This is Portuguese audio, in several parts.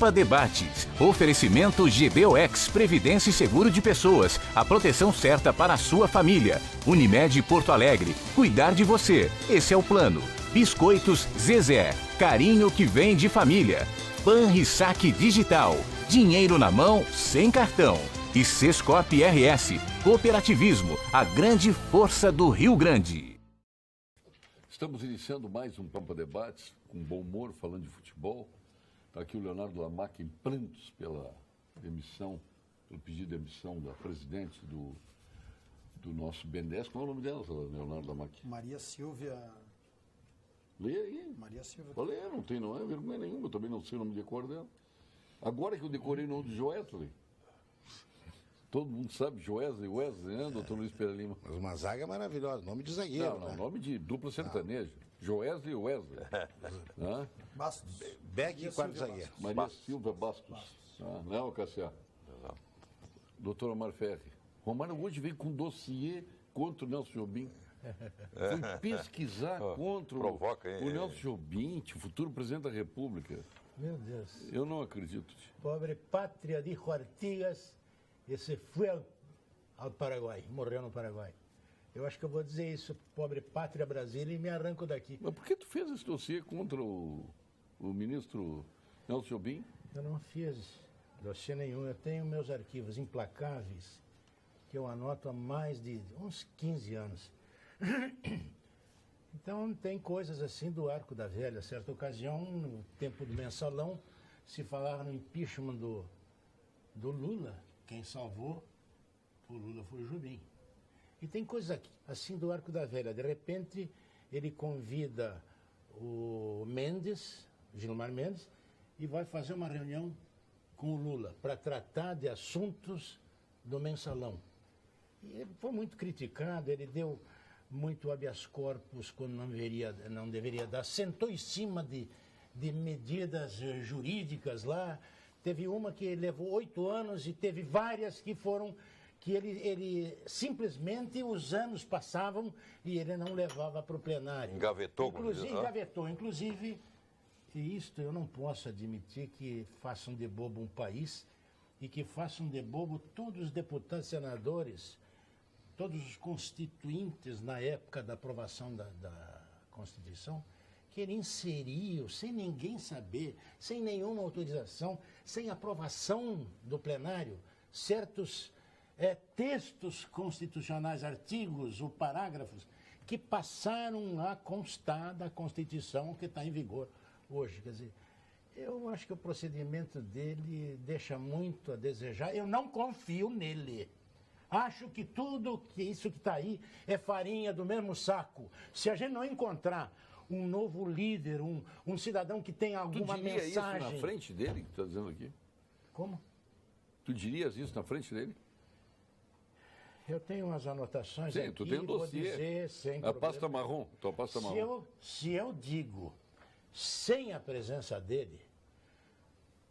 Pampa Debates. Oferecimento GBOX, Previdência e Seguro de Pessoas. A proteção certa para a sua família. Unimed Porto Alegre. Cuidar de você. Esse é o plano. Biscoitos Zezé. Carinho que vem de família. Banrisac Digital. Dinheiro na mão, sem cartão. E Sescop RS. Cooperativismo. A grande força do Rio Grande. Estamos iniciando mais um Pampa Debates, com bom humor, falando de futebol. Está aqui o Leonardo Lamac em prantos pela demissão, pelo pedido de demissão da presidente do nosso BNDES. Qual é o nome dela, Leonardo Lamac? Maria Silvia. Lê aí. Maria Silvia. Falei, não é vergonha nenhuma, eu também não sei o nome de cor dela. Agora que eu decorei o nome do Joesley. Todo mundo sabe, Wesley, né, doutor Luiz Pereira Lima? Mas uma zaga maravilhosa, nome de zagueiro. Não, nome de dupla sertaneja. Joesley e Wesley. Bastos. Beck e quarto zagueiro. Maria Silva Bastos. Não, Cassia. Doutor Omar Ferri. Romário hoje veio com um dossiê contra o Nelson Jobim. Fui pesquisar contra o Nelson Jobim, o futuro presidente da República. Meu Deus. Eu não acredito. Pobre pátria de Artigas, esse foi ao Paraguai, morreu no Paraguai. Eu acho que eu vou dizer isso, pobre pátria Brasília, e me arranco daqui. Mas por que tu fez esse dossiê contra o ministro Nelson Jobim? Eu não fiz dossiê nenhum, eu tenho meus arquivos implacáveis, que eu anoto há mais de uns 15 anos. Então tem coisas assim do Arco da Velha. Certa ocasião, no tempo do mensalão, se falava no impeachment do Lula. Quem salvou o Lula foi o Jobim. E tem coisas assim do Arco da Velha. De repente, ele convida o Mendes, Gilmar Mendes, e vai fazer uma reunião com o Lula para tratar de assuntos do mensalão. E ele foi muito criticado, ele deu muito habeas corpus quando não deveria dar, sentou em cima de medidas jurídicas lá. Teve uma que levou 8 anos e teve várias que foram, que ele simplesmente os anos passavam e ele não levava para o plenário. Engavetou, engavetou. Inclusive, e isto eu não posso admitir que façam de bobo um país e que façam de bobo todos os deputados e senadores, todos os constituintes na época da aprovação da Constituição, que ele inseriu, sem ninguém saber, sem nenhuma autorização, sem aprovação do plenário, certos textos constitucionais, artigos ou parágrafos, que passaram a constar da Constituição que está em vigor hoje. Quer dizer, eu acho que o procedimento dele deixa muito a desejar. Eu não confio nele. Acho que tudo isso que está aí é farinha do mesmo saco. Se a gente não encontrar um novo líder, um cidadão que tenha alguma mensagem... Tu diria isso na frente dele, que está dizendo aqui? Como? Tu dirias isso na frente dele? Eu tenho umas anotações aqui, tu tem um dossiê. Vou dizer sem a pasta marrom, tua pasta marrom. Se eu digo sem a presença dele,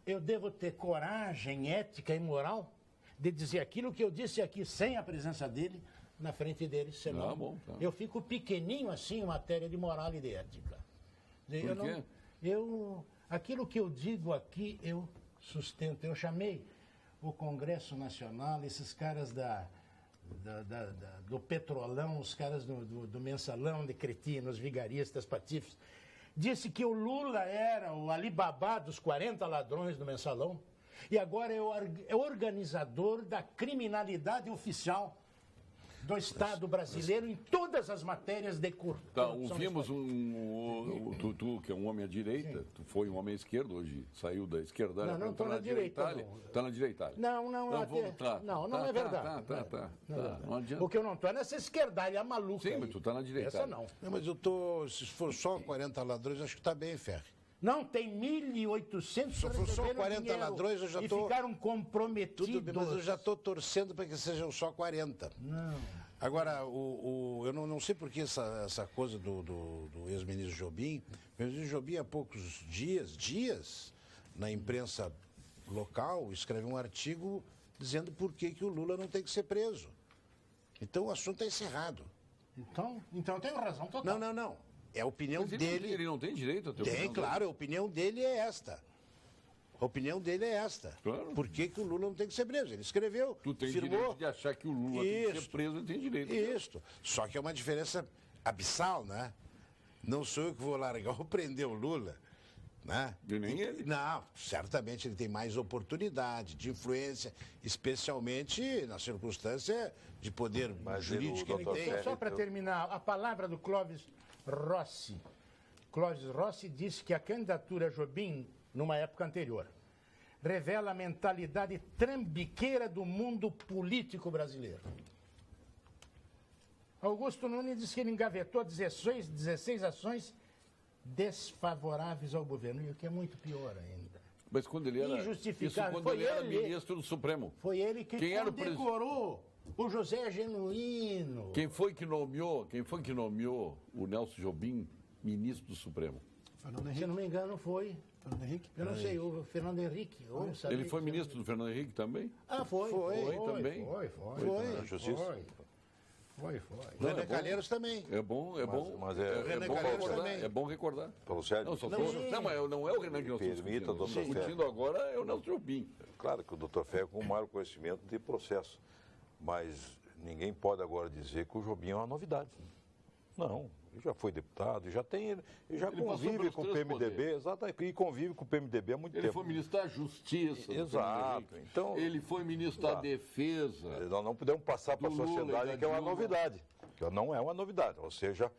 eu devo ter coragem ética e moral de dizer aquilo que eu disse aqui sem a presença dele, na frente dele, senão eu fico pequenininho assim em matéria de moral e de ética. Por quê? Aquilo que eu digo aqui, eu sustento. Eu chamei o Congresso Nacional, esses caras do Petrolão, os caras do Mensalão, de cretinos, vigaristas, patifes, disse que o Lula era o Alibabá dos 40 ladrões do Mensalão, e agora é organizador da criminalidade oficial do Estado brasileiro em todas as matérias de corrupção. Tá, ouvimos tu, que é um homem à direita, sim. Tu foi um homem à esquerda, hoje saiu da esquerda. Não estou na direita. Está na direita. Não é verdade. Não adianta. O que eu não estou é nessa esquerdalha maluca. Sim, aí. mas tu está na direita. Essa não. Mas se for só 40 ladrões, acho que está bem, Ferri. Não, tem 1.800 se for só 40 ladrões, eu já estou... E ficaram comprometidos. Tudo bem, mas eu já estou torcendo para que sejam só 40. Não. Agora, eu não sei por que essa coisa do ex-ministro Jobim. O ex-ministro Jobim, há poucos dias, na imprensa local, escreve um artigo dizendo por que o Lula não tem que ser preso. Então, o assunto é encerrado. Então eu tenho razão total. Não. É a opinião dele. Ele não tem direito a ter opinião. Tem, claro, a opinião dele é esta. A opinião dele é esta. Claro. Por que o Lula não tem que ser preso? Ele escreveu, Tu tem firmou. direito de achar que o Lula tem que ser preso e tem direito. Isso. Só que é uma diferença abissal, né? Não sou eu que vou largar ou prender o Lula, né? E nem ele. Não, certamente ele tem mais oportunidade de influência, especialmente na circunstância de poder jurídico que ele tem. Só para terminar, a palavra do Clóvis Rossi. Clóvis Rossi disse que a candidatura a Jobim, numa época anterior, revela a mentalidade trambiqueira do mundo político brasileiro. Augusto Nunes disse que ele engavetou 16 ações desfavoráveis ao governo, e o que é muito pior ainda. Mas quando ele era, Injustificável. isso quando ele era ministro do Supremo. Foi ele que condecorou o José Genuíno. Quem foi que nomeou o Nelson Jobim ministro do Supremo? Fernando Se Henrique. eu não me engano, foi. Fernando Henrique. Eu não sei, o Fernando Henrique. Eu não sabia Ele foi que- ministro do Fernando Henrique também? Ah, foi também. Foi. Na Justiça. Foi. Renan Calheiros também. É bom, Mas é Renan bom Calheiros recordar. também. É bom recordar. Paulo Sérgio. Não, Sim. mas não é o Renan que nós estamos Permita, discutindo. doutor Estamos discutindo agora é o Nelson Jobim. Claro que o doutor Ferro com o maior conhecimento de processo, mas ninguém pode agora dizer que o Jobim é uma novidade. Não, ele já foi deputado, ele já passou convive pelos com o três PMDB, poderes. exato, e convive com o PMDB há muito Ele tempo. foi ministro da Justiça. do Exato. Fernando Henrique. Então- ele foi ministro da Exato. Defesa. Nós não podemos passar para a Do Lula e sociedade da que é uma Dilma. novidade. Que não é uma novidade, ou seja,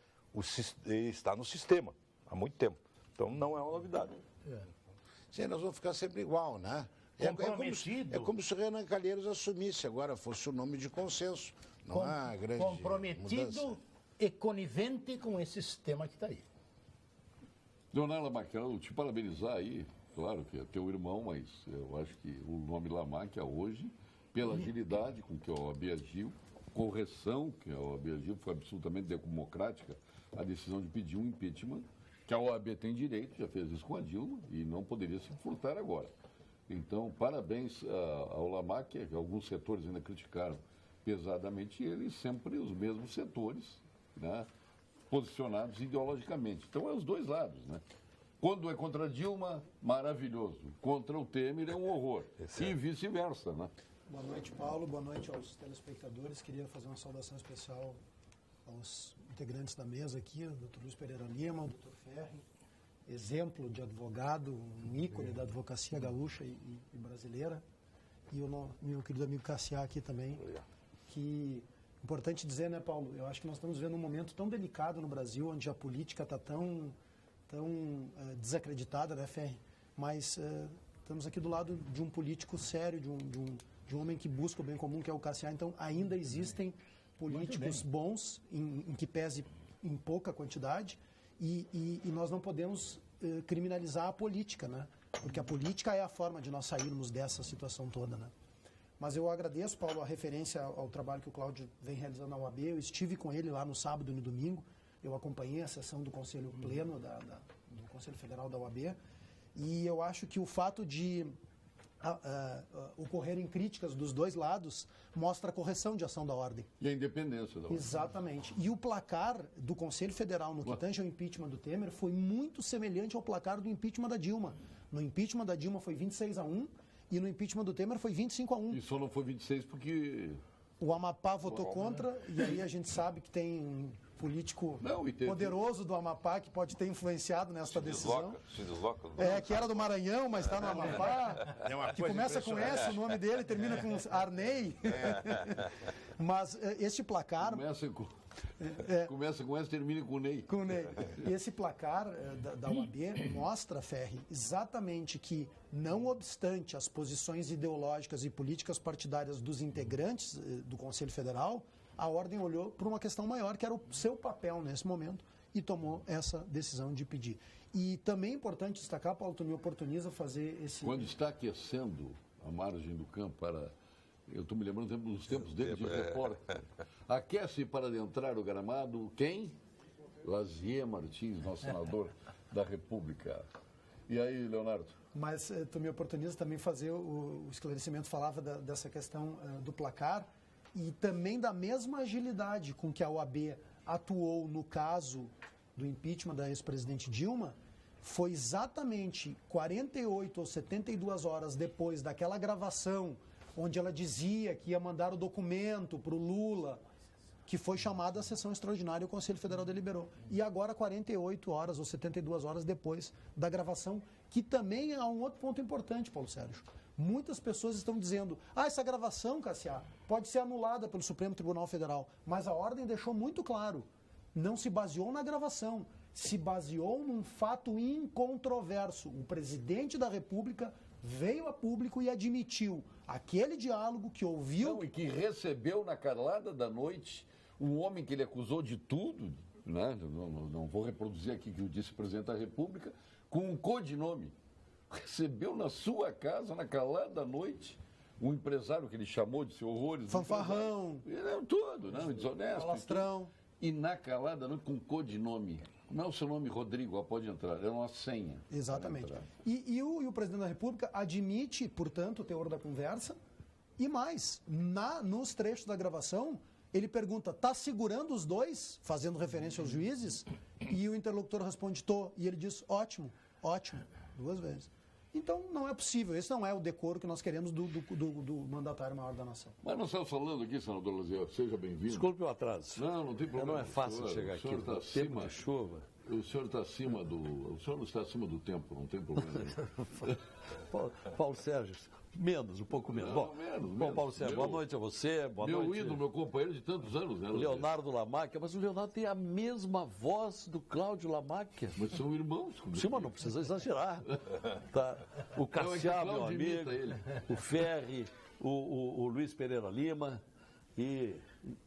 está no sistema há muito tempo. Então não é uma novidade. Sim, nós vamos ficar sempre igual, né? Comprometido. É como se o Renan Calheiros assumisse agora, fosse o nome de consenso. Não há grande Comprometido mudança. e conivente com esse sistema que está aí. Leonardo Lamarck, te parabenizar aí. Claro que é teu irmão, mas eu acho que o nome Lamarck é hoje, pela agilidade com que a OAB agiu, correção que a OAB agiu, foi absolutamente democrática a decisão de pedir um impeachment, que a OAB tem direito, já fez isso com a Dilma e não poderia se furtar agora. Então, parabéns ao Lamarck, que alguns setores ainda criticaram pesadamente ele, sempre os mesmos setores, né, posicionados ideologicamente. Então, é os dois lados, né? Quando é contra a Dilma, maravilhoso. Contra o Temer é um horror. E vice-versa, né? Boa noite, Paulo. Boa noite aos telespectadores. Queria fazer uma saudação especial aos integrantes da mesa aqui, o Dr. Luiz Pereira Lima, o Dr. Ferri, exemplo de advogado, um ícone da advocacia gaúcha e brasileira. E o meu querido amigo Cassiá aqui também, que... Importante dizer, né, Paulo? Eu acho que nós estamos vendo um momento tão delicado no Brasil, onde a política está tão desacreditada, né, Ferri? Mas estamos aqui do lado de um político sério, de um homem que busca o bem comum, que é o Cassiá. Então, ainda existem políticos bons, em que pese em pouca quantidade, e nós não podemos criminalizar a política, né? Porque a política é a forma de nós sairmos dessa situação toda, né? Mas eu agradeço, Paulo, a referência ao trabalho que o Cláudio vem realizando na UAB. Eu estive com ele lá no sábado e no domingo. Eu acompanhei a sessão do Conselho Pleno, do Conselho Federal da UAB. E eu acho que o fato de ocorrerem críticas dos dois lados mostra a correção de ação da ordem. E a independência da ordem. Exatamente. E o placar do Conselho Federal no que tange ao impeachment do Temer foi muito semelhante ao placar do impeachment da Dilma. No impeachment da Dilma foi 26-1 e no impeachment do Temer foi 25-1. E só não foi 26 porque... O Amapá votou contra, e aí a gente sabe que tem um político poderoso do Amapá que pode ter influenciado nessa decisão. Se desloca. Que era do Maranhão, mas está no Amapá. Que começa com S, o nome dele termina com Arnei. Mas este placar... Começa com S, termina com Ney. Com Ney. Esse placar da UAB mostra, Ferri, exatamente que, não obstante as posições ideológicas e políticas partidárias dos integrantes do Conselho Federal, a ordem olhou para uma questão maior, que era o seu papel nesse momento, e tomou essa decisão de pedir. E também é importante destacar, Paulo, tu me oportuniza fazer esse... Quando está aquecendo a margem do campo para... Eu estou me lembrando dos tempos dele de repórter. Aquece para adentrar o gramado quem? Lazier Martins, nosso senador da República. E aí, Leonardo? Mas tu me oportuniza também fazer o esclarecimento, falava dessa questão do placar e também da mesma agilidade com que a OAB atuou no caso do impeachment da ex-presidente Dilma, foi exatamente 48 ou 72 horas depois daquela gravação, onde ela dizia que ia mandar o documento para o Lula, que foi chamada a sessão extraordinária e o Conselho Federal deliberou. E agora 48 horas ou 72 horas depois da gravação, que também há um outro ponto importante, Paulo Sérgio. Muitas pessoas estão dizendo, essa gravação, Cassiá, pode ser anulada pelo Supremo Tribunal Federal, mas a ordem deixou muito claro, não se baseou na gravação, se baseou num fato incontroverso. O presidente da República veio a público e admitiu aquele diálogo que ouviu... Não, e que recebeu na calada da noite um homem que ele acusou de tudo, né? Não vou reproduzir aqui o que disse o presidente da República, com um codinome. Recebeu na sua casa, na calada da noite, um empresário que ele chamou de seu horrores. Fanfarrão. Tudo, não, desonesto. Falastrão. E na calada da noite, com codinome. Não é o seu nome, Rodrigo, pode entrar. É uma senha. Exatamente. E o presidente da República admite, portanto, o teor da conversa. E mais, nos trechos da gravação, ele pergunta, está segurando os dois, fazendo referência aos juízes? E o interlocutor responde, tô. E ele diz, ótimo, 2 vezes. Então, não é possível. Esse não é o decoro que nós queremos do mandatário maior da nação. Mas nós estamos falando aqui, senador Lazier, seja bem-vindo. Desculpe o atraso. Não tem problema. Não é fácil chegar aqui no tempo de chuva. O senhor está acima do... O senhor não está acima do tempo, não tem problema. Paulo Sérgio, um pouco menos. Bom, Paulo Sérgio, boa noite a você. Boa noite. Meu ídolo, meu companheiro de tantos anos, né? O Leonardo Lamacchia, mas o Leonardo tem a mesma voz do Cláudio Lamacchia. Mas são irmãos. Sim, mas não precisa exagerar. Tá. O Cassiá, meu amigo, o Ferri, o Luiz Pereira Lima e...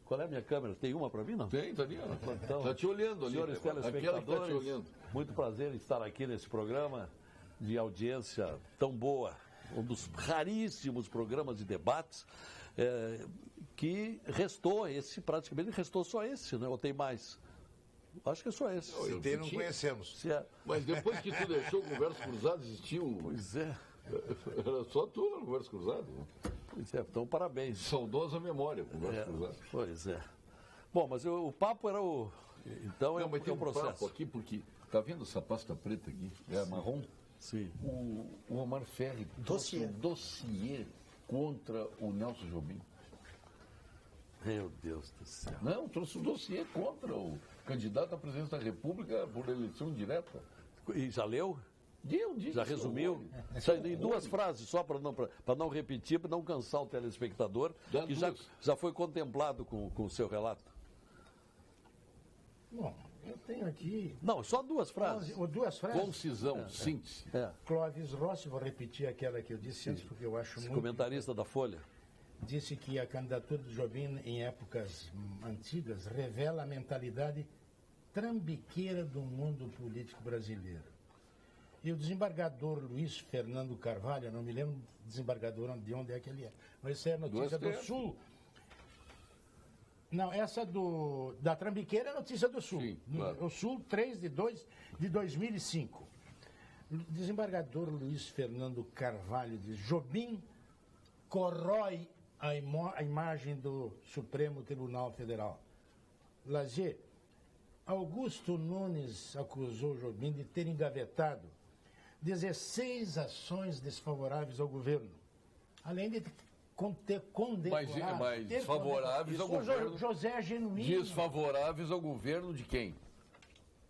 Qual é a minha câmera? Tem uma para mim, não? Tem, está ali. Então, está te olhando ali. Senhores telespectadores, tá te olhando. Muito prazer em estar aqui nesse programa de audiência tão boa. Um dos raríssimos programas de debates que praticamente restou só esse, né? Ou tem mais? Acho que é só esse. Se tem, não conhecemos. Mas depois que tu deixou o Conversa Cruzada, existiu... Pois é. Era só tu no Conversa Cruzada, né? Pois é, então parabéns. Saudosa memória, Conversa Cruzada. Pois é. Bom, mas o papo era o... Então não, mas tem um processo. Papo aqui, porque... Tá vendo essa pasta preta aqui? É marrom? Sim. O Omar Ferri trouxe um dossiê contra o Nelson Jobim. Meu Deus do céu. Não, trouxe um dossiê contra o candidato à presidência da República por eleição direta. E já leu? Já resumiu? Em 2 frases, só para não repetir, para não cansar o telespectador, que já foi contemplado com o seu relato. Bom, eu tenho aqui... Não, só 2 frases. 2 frases? Concisão, síntese. Clóvis Rossi, vou repetir aquela que eu disse antes, porque eu acho muito... Comentarista da Folha. Disse que a candidatura do Jobim, em épocas antigas, revela a mentalidade trambiqueira do mundo político brasileiro. E o desembargador Luiz Fernando Carvalho, não me lembro desembargador de onde é que ele é, mas isso é notícia do Sul. Não, essa da trambiqueira é notícia do Sul. Sim, claro. O Sul, 3/2 de 2005. O desembargador Luiz Fernando Carvalho diz: Jobim corrói a imagem do Supremo Tribunal Federal. Lazier, Augusto Nunes acusou Jobim de ter engavetado 16 ações desfavoráveis ao governo, além de ter condecorado... Mas desfavoráveis ao governo... José Genuíno. Desfavoráveis ao governo de quem?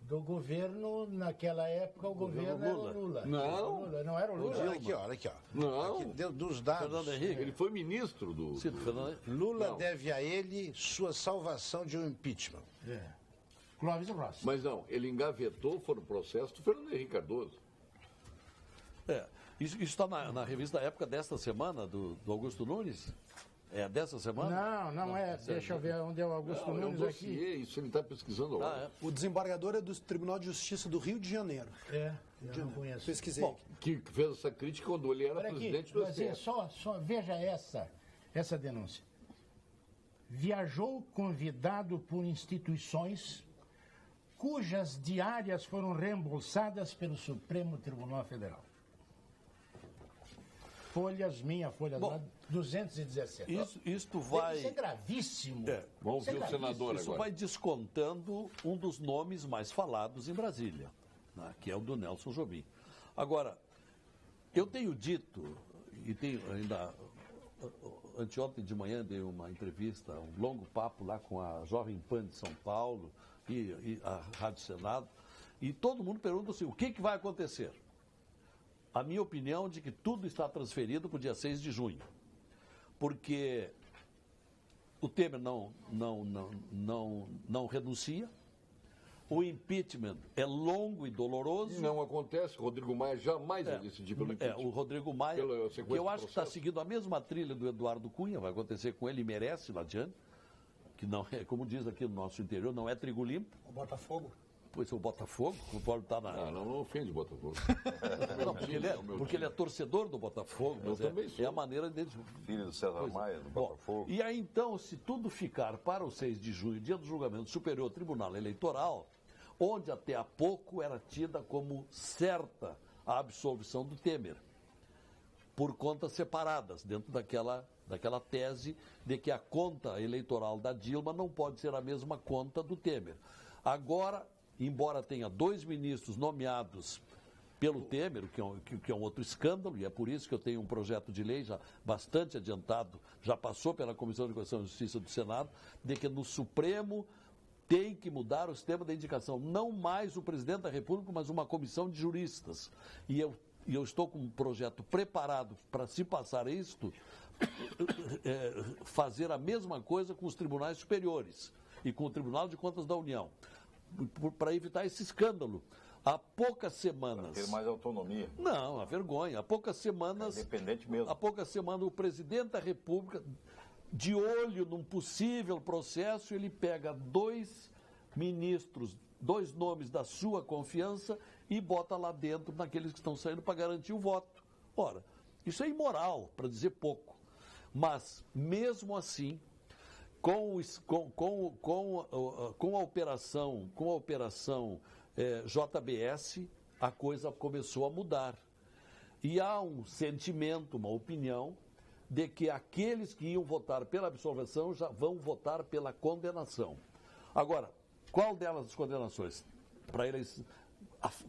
Do governo, naquela época, o governo era o Lula. Não era o Lula. Olha aqui, ó. Não. Aqui, dos dados. Fernando Henrique. Ele foi ministro do... Sim, Fernando... Lula deve a ele sua salvação de um impeachment. Clóvis Rossi. Mas não, ele engavetou, foi no processo do Fernando Henrique Cardoso. Isso está na revista da época desta semana, do Augusto Nunes? É dessa semana? Não é. Deixa eu ver onde é o Augusto Nunes é um dossiê, aqui. Isso ele está pesquisando agora. O desembargador é do Tribunal de Justiça do Rio de Janeiro. Eu não conheço. Pesquisei. Bom, que fez essa crítica quando ele era presidente do STF. Só veja essa denúncia. Viajou convidado por instituições cujas diárias foram reembolsadas pelo Supremo Tribunal Federal. Minha folha lá, 217. Isto vai... Isso é gravíssimo. Vamos ver o senador Isso agora. vai descontando um dos nomes mais falados em Brasília. né, que é o do Nelson Jobim. Agora, eu tenho dito, e tenho ainda, anteontem de manhã dei uma entrevista, um longo papo lá com a Jovem Pan de São Paulo e a Rádio Senado, e todo mundo pergunta assim, o que vai acontecer? A minha opinião é de que tudo está transferido para o dia 6 de junho, porque o Temer não renuncia, o impeachment é longo e doloroso. Não acontece, Rodrigo Maia jamais vai decidir pelo impeachment. O Rodrigo Maia, que eu acho que está seguindo a mesma trilha do Eduardo Cunha, vai acontecer com ele, merece lá adiante, que não é, como diz aqui no nosso interior, não é trigo limpo. O Botafogo? Pois o Botafogo, conforme está na... Não ofende o Botafogo. Não, porque ele é torcedor do Botafogo, mas é a maneira dele... Filho do César Maia, do Botafogo. E aí, então, se tudo ficar para o 6 de junho, dia do julgamento do Superior Tribunal Eleitoral, onde até há pouco era tida como certa a absolvição do Temer, por contas separadas, dentro daquela tese de que a conta eleitoral da Dilma não pode ser a mesma conta do Temer. Agora, embora tenha 2 ministros nomeados pelo Temer, que é um outro escândalo, e é por isso que eu tenho um projeto de lei já bastante adiantado, já passou pela Comissão de Constituição e Justiça do Senado, de que no Supremo tem que mudar o sistema da indicação. Não mais o presidente da República, mas uma comissão de juristas. E eu estou com um projeto preparado para, se passar isto, fazer a mesma coisa com os tribunais superiores e com o Tribunal de Contas da União, para evitar esse escândalo. Há poucas semanas... Para ter mais autonomia. Não, a vergonha. Há poucas semanas... Independente mesmo. Há poucas semanas o presidente da República, de olho num possível processo, ele pega 2 ministros, 2 nomes da sua confiança e bota lá dentro naqueles que estão saindo para garantir o voto. Ora, isso é imoral, para dizer pouco. Mas, mesmo assim, com a operação JBS, a coisa começou a mudar. E há um sentimento, uma opinião, de que aqueles que iam votar pela absolvição já vão votar pela condenação. Agora, qual delas as condenações? Para eles,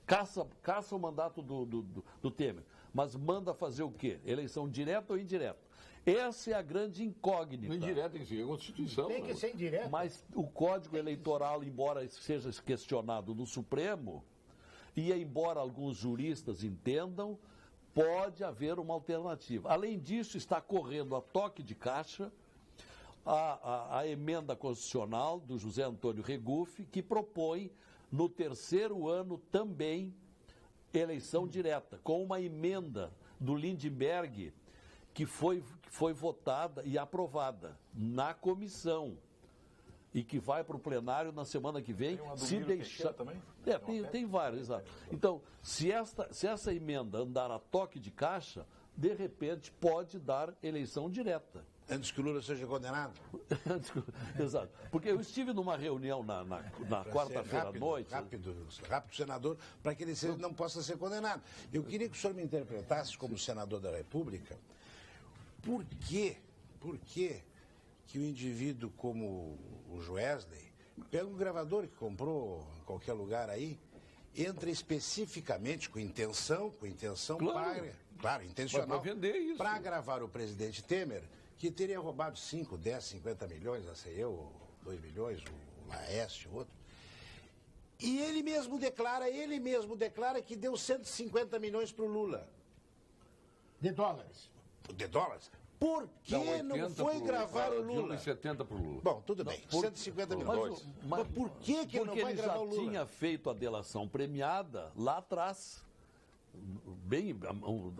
caça o mandato do Temer, mas manda fazer o quê? Eleição direta ou indireta? Essa é a grande incógnita. Indireta tem que seguir a Constituição. Tem que ser indireta. Mas o Código Eleitoral, embora seja questionado no Supremo, e embora alguns juristas entendam, pode haver uma alternativa. Além disso, está correndo a toque de caixa a emenda constitucional do José Antônio Regufe, que propõe, no 3º ano, também eleição direta, com uma emenda do Lindbergh, que foi votada e aprovada na comissão e que vai para o plenário na semana que vem, se deixar... também? Tem várias, exato. Então, se essa emenda andar a toque de caixa, de repente pode dar eleição direta. Antes que o Lula seja condenado? Exato. Porque eu estive numa reunião na quarta-feira à noite. Rápido, senador, para que ele não possa ser condenado. Eu queria que o senhor me interpretasse como senador da República. Por que o indivíduo como o Joesley pega um gravador que comprou em qualquer lugar aí, entra especificamente com intenção intencional, para gravar o presidente Temer, que teria roubado 5, 10, 50 milhões, não sei eu, 2 milhões, o Laércio, outro. E ele mesmo declara que deu 150 milhões para o Lula. De dólares. De dólares? Por que não foi gravar o Lula? E 70 para o Lula. Bom, tudo bem, 150 milhões. Mas por que ele não vai gravar o Lula? Porque ele já tinha feito a delação premiada lá atrás.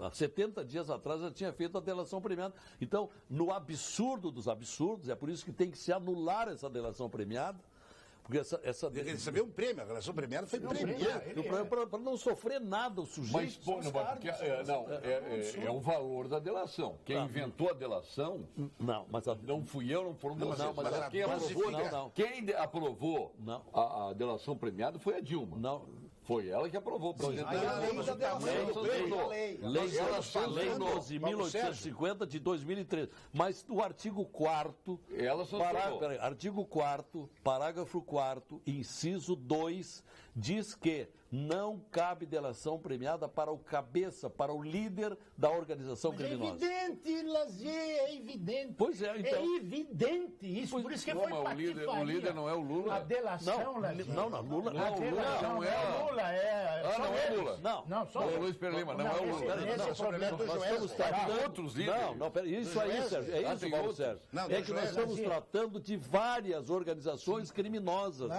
Há 70 dias atrás já tinha feito a delação premiada. Então, no absurdo dos absurdos, é por isso que tem que se anular essa delação premiada. Porque ele recebeu um prêmio, a delação premiada foi premiada. Para não sofrer nada o sujeito. Mas, é o valor da delação. Quem inventou a delação não fui eu, não foram vocês. Mas quem aprovou, quem aprovou a delação premiada foi a Dilma. Não. Foi ela que aprovou. Lei 12.850 de 2013. Mas o artigo 4º, artigo 4º, parágrafo 4º, inciso 2, diz que não cabe delação premiada para o cabeça, para o líder da organização criminosa. É evidente, Lazier, é evidente. Pois é, então. É evidente isso, por isso que foi patifaria. O líder não é o Lula? A delação, Lazier. Não, Lula A delação não é o Lula, não é o Lula. Não, só o Luiz Perlima, não é o Lula. Esse é o problema do Nós Joesley. estamos tratando outros líderes. Não, peraí, isso aí, Sérgio, é isso, Paulo Sérgio. É que nós estamos tratando de várias organizações criminosas.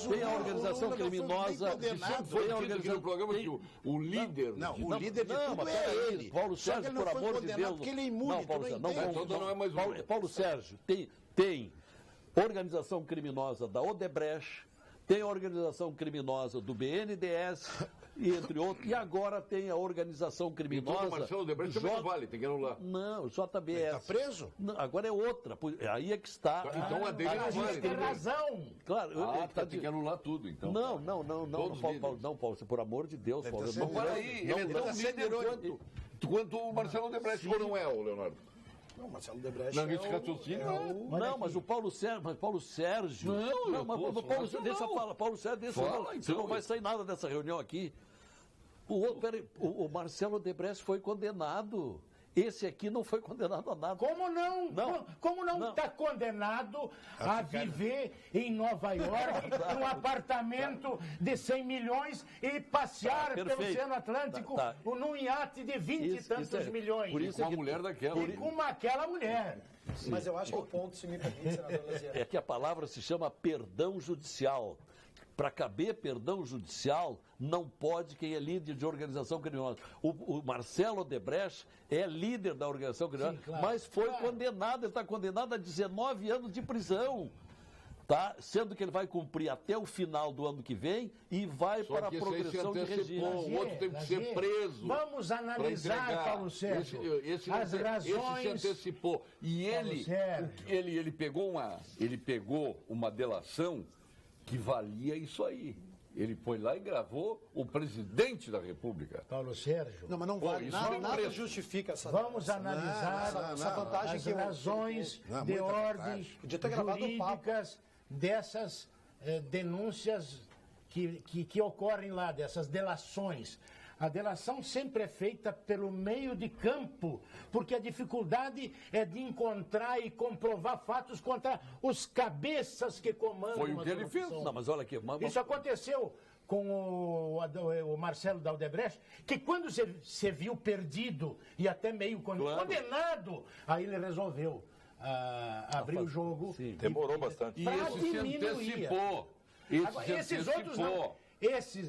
Tem a organização criminosa, Foi dito aqui no programa que o líder... O líder de tudo é ele. Paulo Sérgio, por amor de Deus. Porque ele é imune, não, Paulo Sérgio, não é mais o Lula. Paulo Sérgio, tem organização criminosa da Odebrecht, tem a organização criminosa do BNDES, entre outros, e agora tem a organização criminosa... Então o Marcelo Odebrecht também não vale, tem que anular. Não, o JBS. Ele está preso? Não, agora é outra, aí é que está... Então a dele não vale. Tem razão. Claro, Tem que anular tudo, então. Não, Paulo, por amor de Deus, Paulo. Mas peraí, ele é tão líder quanto o Marcelo Odebrecht, ou não é, o Leonardo? Não, Marcelo Odebrecht Não, esse raciocínio Não, mas o Paulo Sérgio... Não, mas Paulo Sérgio, deixa eu falar. Paulo Sérgio, deixa eu falar. Você não vai sair nada dessa reunião aqui. O Marcelo Odebrecht foi condenado. Esse aqui não foi condenado a nada. Como não? Como não está condenado a viver em Nova York, num apartamento de 100 milhões e passear pelo Oceano Atlântico num iate de 20 e tantos milhões? Por isso com a mulher daquela. E com aquela mulher. Sim. Mas eu acho que o ponto, se me permite, senador Lazier... É que a palavra se chama perdão judicial. Para caber perdão judicial, não pode quem é líder de organização criminosa. O Marcelo Odebrecht é líder da organização criminosa, mas foi condenado, ele está condenado a 19 anos de prisão. Tá? Sendo que ele vai cumprir até o final do ano que vem e vai para a progressão de regime. O outro tem que ser preso. Vamos analisar, Paulo Sérgio, as razões... Esse se antecipou. E ele pegou uma delação que valia isso aí. Ele foi lá e gravou o presidente da República. Paulo Sérgio. Não, mas não vale. Nada justifica essa... Vamos analisar essa vantagem as razões de ordem jurídicas dessas denúncias que ocorrem lá, dessas delações. A delação sempre é feita pelo meio de campo, porque a dificuldade é de encontrar e comprovar fatos contra os cabeças que comandam. Foi o que ele fez. Não, mas olha aqui. Isso aconteceu com o Marcelo da Odebrecht, que quando você viu perdido e até meio condenado, aí ele resolveu abrir o jogo. Sim. Demorou bastante. E esse se antecipou. Esses outros não.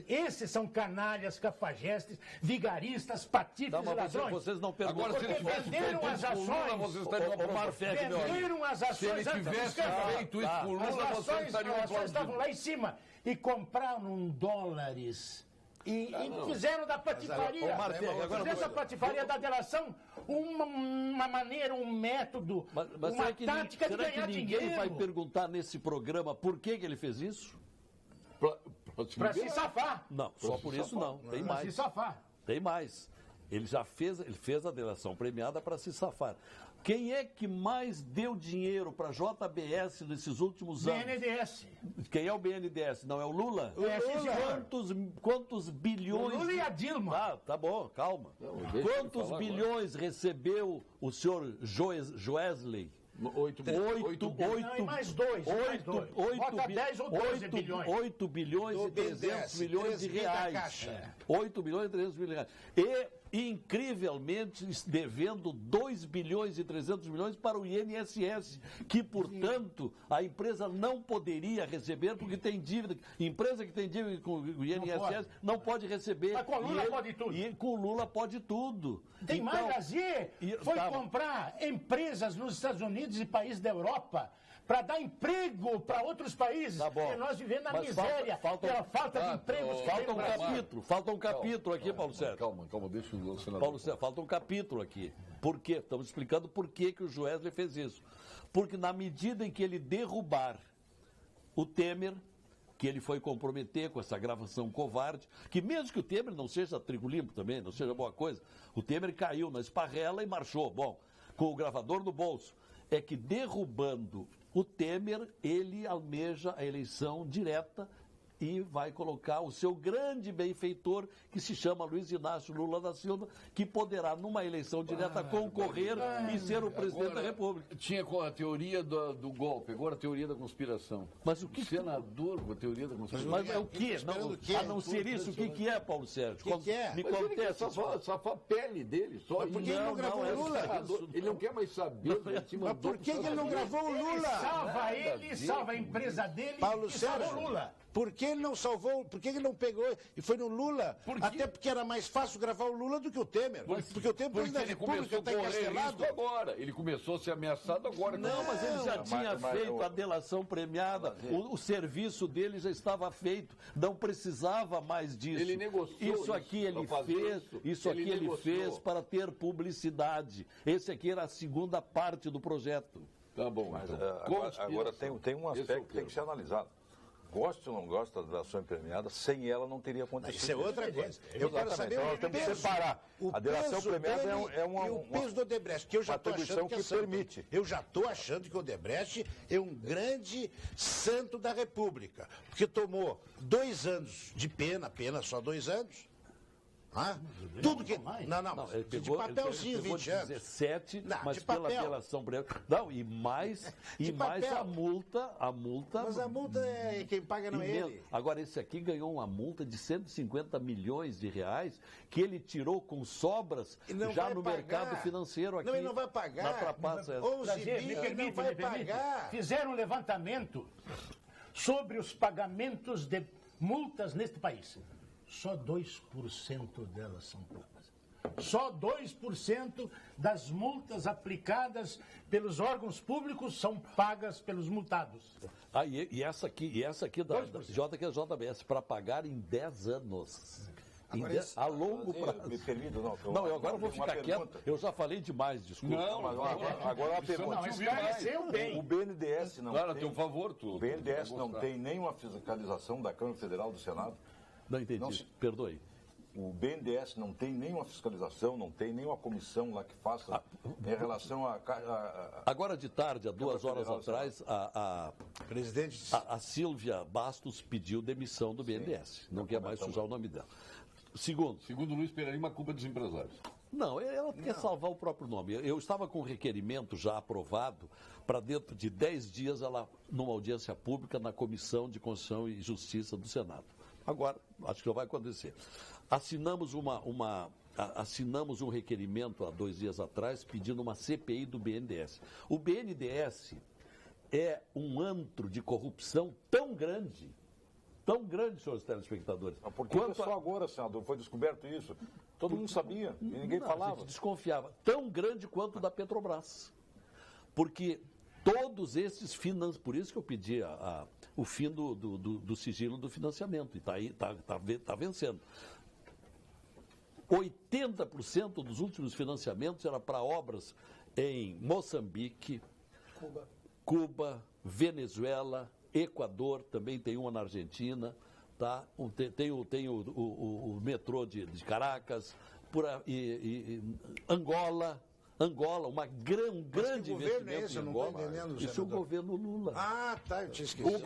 Esses são canalhas, cafajestes, vigaristas, patifes e ladrões. Vocês não perguntam. Agora, se ele tivesse feito isso com o Lula, vocês estariam venderam as ações. Se ele tivesse feito isso com o Lula, vocês estariam as ações estavam lá em cima e compraram dólares. E fizeram da patifaria, dessa patifaria da delação, uma maneira, um método, uma tática de ganhar dinheiro. Ninguém vai perguntar nesse programa por que ele fez isso? Para se safar. Não, só por isso não. Tem mais. Para se safar. Tem mais. Ele fez a delação premiada para se safar. Quem é que mais deu dinheiro para a JBS nesses últimos anos? BNDES. Quem é o BNDES? Não é o Lula? Quantos bilhões... O Lula e a Dilma. Tá bom, calma. Quantos bilhões recebeu o senhor Joesley? 8 bilhões e 300 milhões de reais. 8 bilhões e 300 milhões de reais. E, incrivelmente, devendo 2 bilhões e 300 milhões para o INSS, que, portanto, a empresa não poderia receber porque tem dívida. Empresa que tem dívida com o INSS não pode receber. Mas com o Lula pode tudo. E com o Lula pode tudo. Tem mais, Lazier foi comprar empresas nos Estados Unidos e países da Europa para dar emprego para outros países. Tá bom. E nós vivemos na miséria, pela falta de empregos. Falta um capítulo aqui, Paulo Sérgio. Calma, deixa o senador. Paulo Sérgio, falta um capítulo aqui. Por quê? Estamos explicando por que o Joesley fez isso. Porque na medida em que ele derrubar o Temer, que ele foi comprometer com essa gravação covarde, que mesmo que o Temer não seja trigo limpo também, não seja boa coisa, o Temer caiu na esparrela e marchou. Bom, com o gravador no bolso. É que derrubando o Temer, ele almeja a eleição direta e vai colocar o seu grande benfeitor, que se chama Luiz Inácio Lula da Silva, que poderá, numa eleição direta, concorrer e ser o presidente da República. Tinha a teoria do golpe, agora a teoria da conspiração. Mas o que... Senador com a teoria da conspiração. Mas é o quê? A não ser isso, o que é, Paulo Sérgio? O que é? Me Mas ele quer conteste. só a pele dele. Só. Mas por que ele não gravou o Lula? Ele não quer mais saber. Mas por que ele não gravou o Lula? Salva ele, salva a empresa dele Paulo e salva Sérgio, o Lula. por que ele não salvou, por que ele não pegou e foi no Lula? Até porque era mais fácil gravar o Lula do que o Temer. Porque o Temer, presidente da República, está encarcelado. Agora. Ele começou a ser ameaçado agora. Não, mas ele já tinha feito a delação premiada, o serviço dele já estava feito, não precisava mais disso. Ele negociou isso aqui ele fez, isso aqui ele fez para ter publicidade. Esse aqui era a segunda parte do projeto. Tá bom. Mas Então. agora tem um aspecto que tem que ser analisado. Goste ou não gosta da delação premiada, sem ela não teria acontecido. Isso é outra coisa. Eu quero saber então, nós temos que separar. A delação premiada é e o peso do Odebrecht, que eu já estou achando que é santo. permite. Eu já estou achando que o Odebrecht é um grande santo da República, porque tomou 2 anos de pena, só 2 anos. Ah, tudo que... Não, Ele pegou, de papelzinho, ele pegou 20 anos. 17, Não, mas de pela papel. delação premiada. Não, e mais papel. a multa. Mas a multa é quem paga não é ele. Agora, esse aqui ganhou uma multa de 150 milhões de reais que ele tirou com sobras já no mercado financeiro aqui. Não, ele não vai pagar. Na trapaça. 11 bi, não vai pagar. Fizeram um levantamento sobre os pagamentos de multas neste país. Só 2% delas são pagas. Só 2% das multas aplicadas pelos órgãos públicos são pagas pelos multados. E essa aqui da JBS, para pagar em 10 anos. A longo prazo. Me permita, Não, eu agora vou ficar quieto. Eu já falei demais, desculpa. Não, mas agora uma pergunta. Não, esclareceu bem. O BNDES não Claro, tem... teu favor, tu. O BNDES não tem nenhuma fiscalização da Câmara Federal do Senado? Não entendi, perdoe. O BNDES não tem nenhuma fiscalização, não tem nenhuma comissão lá que faça em relação a... Agora de tarde, há 2 horas atrás, a Silvia Bastos pediu demissão do BNDES. Não quer mais sujar o nome dela. Segundo Luiz Pereira, uma culpa dos empresários. Não, ela quer salvar o próprio nome. Eu estava com um requerimento já aprovado para dentro de 10 dias ela, numa audiência pública na Comissão de Constituição e Justiça do Senado. Agora, acho que não vai acontecer. Assinamos um requerimento há 2 dias atrás pedindo uma CPI do BNDES. O BNDES é um antro de corrupção tão grande, senhores telespectadores. Porque só agora, senador, foi descoberto isso. Todo mundo sabia e ninguém falava. A gente desconfiava. Tão grande quanto o da Petrobras. Porque todos esses por isso que eu pedi o fim do sigilo do financiamento. E está vencendo. 80% dos últimos financiamentos era para obras em Moçambique, Cuba, Venezuela, Equador, também tem uma na Argentina, tá? Tem o metrô de Caracas, Angola, um grande investimento em Angola. Isso é o governo Lula. Ah, tá, eu tinha esquecido. O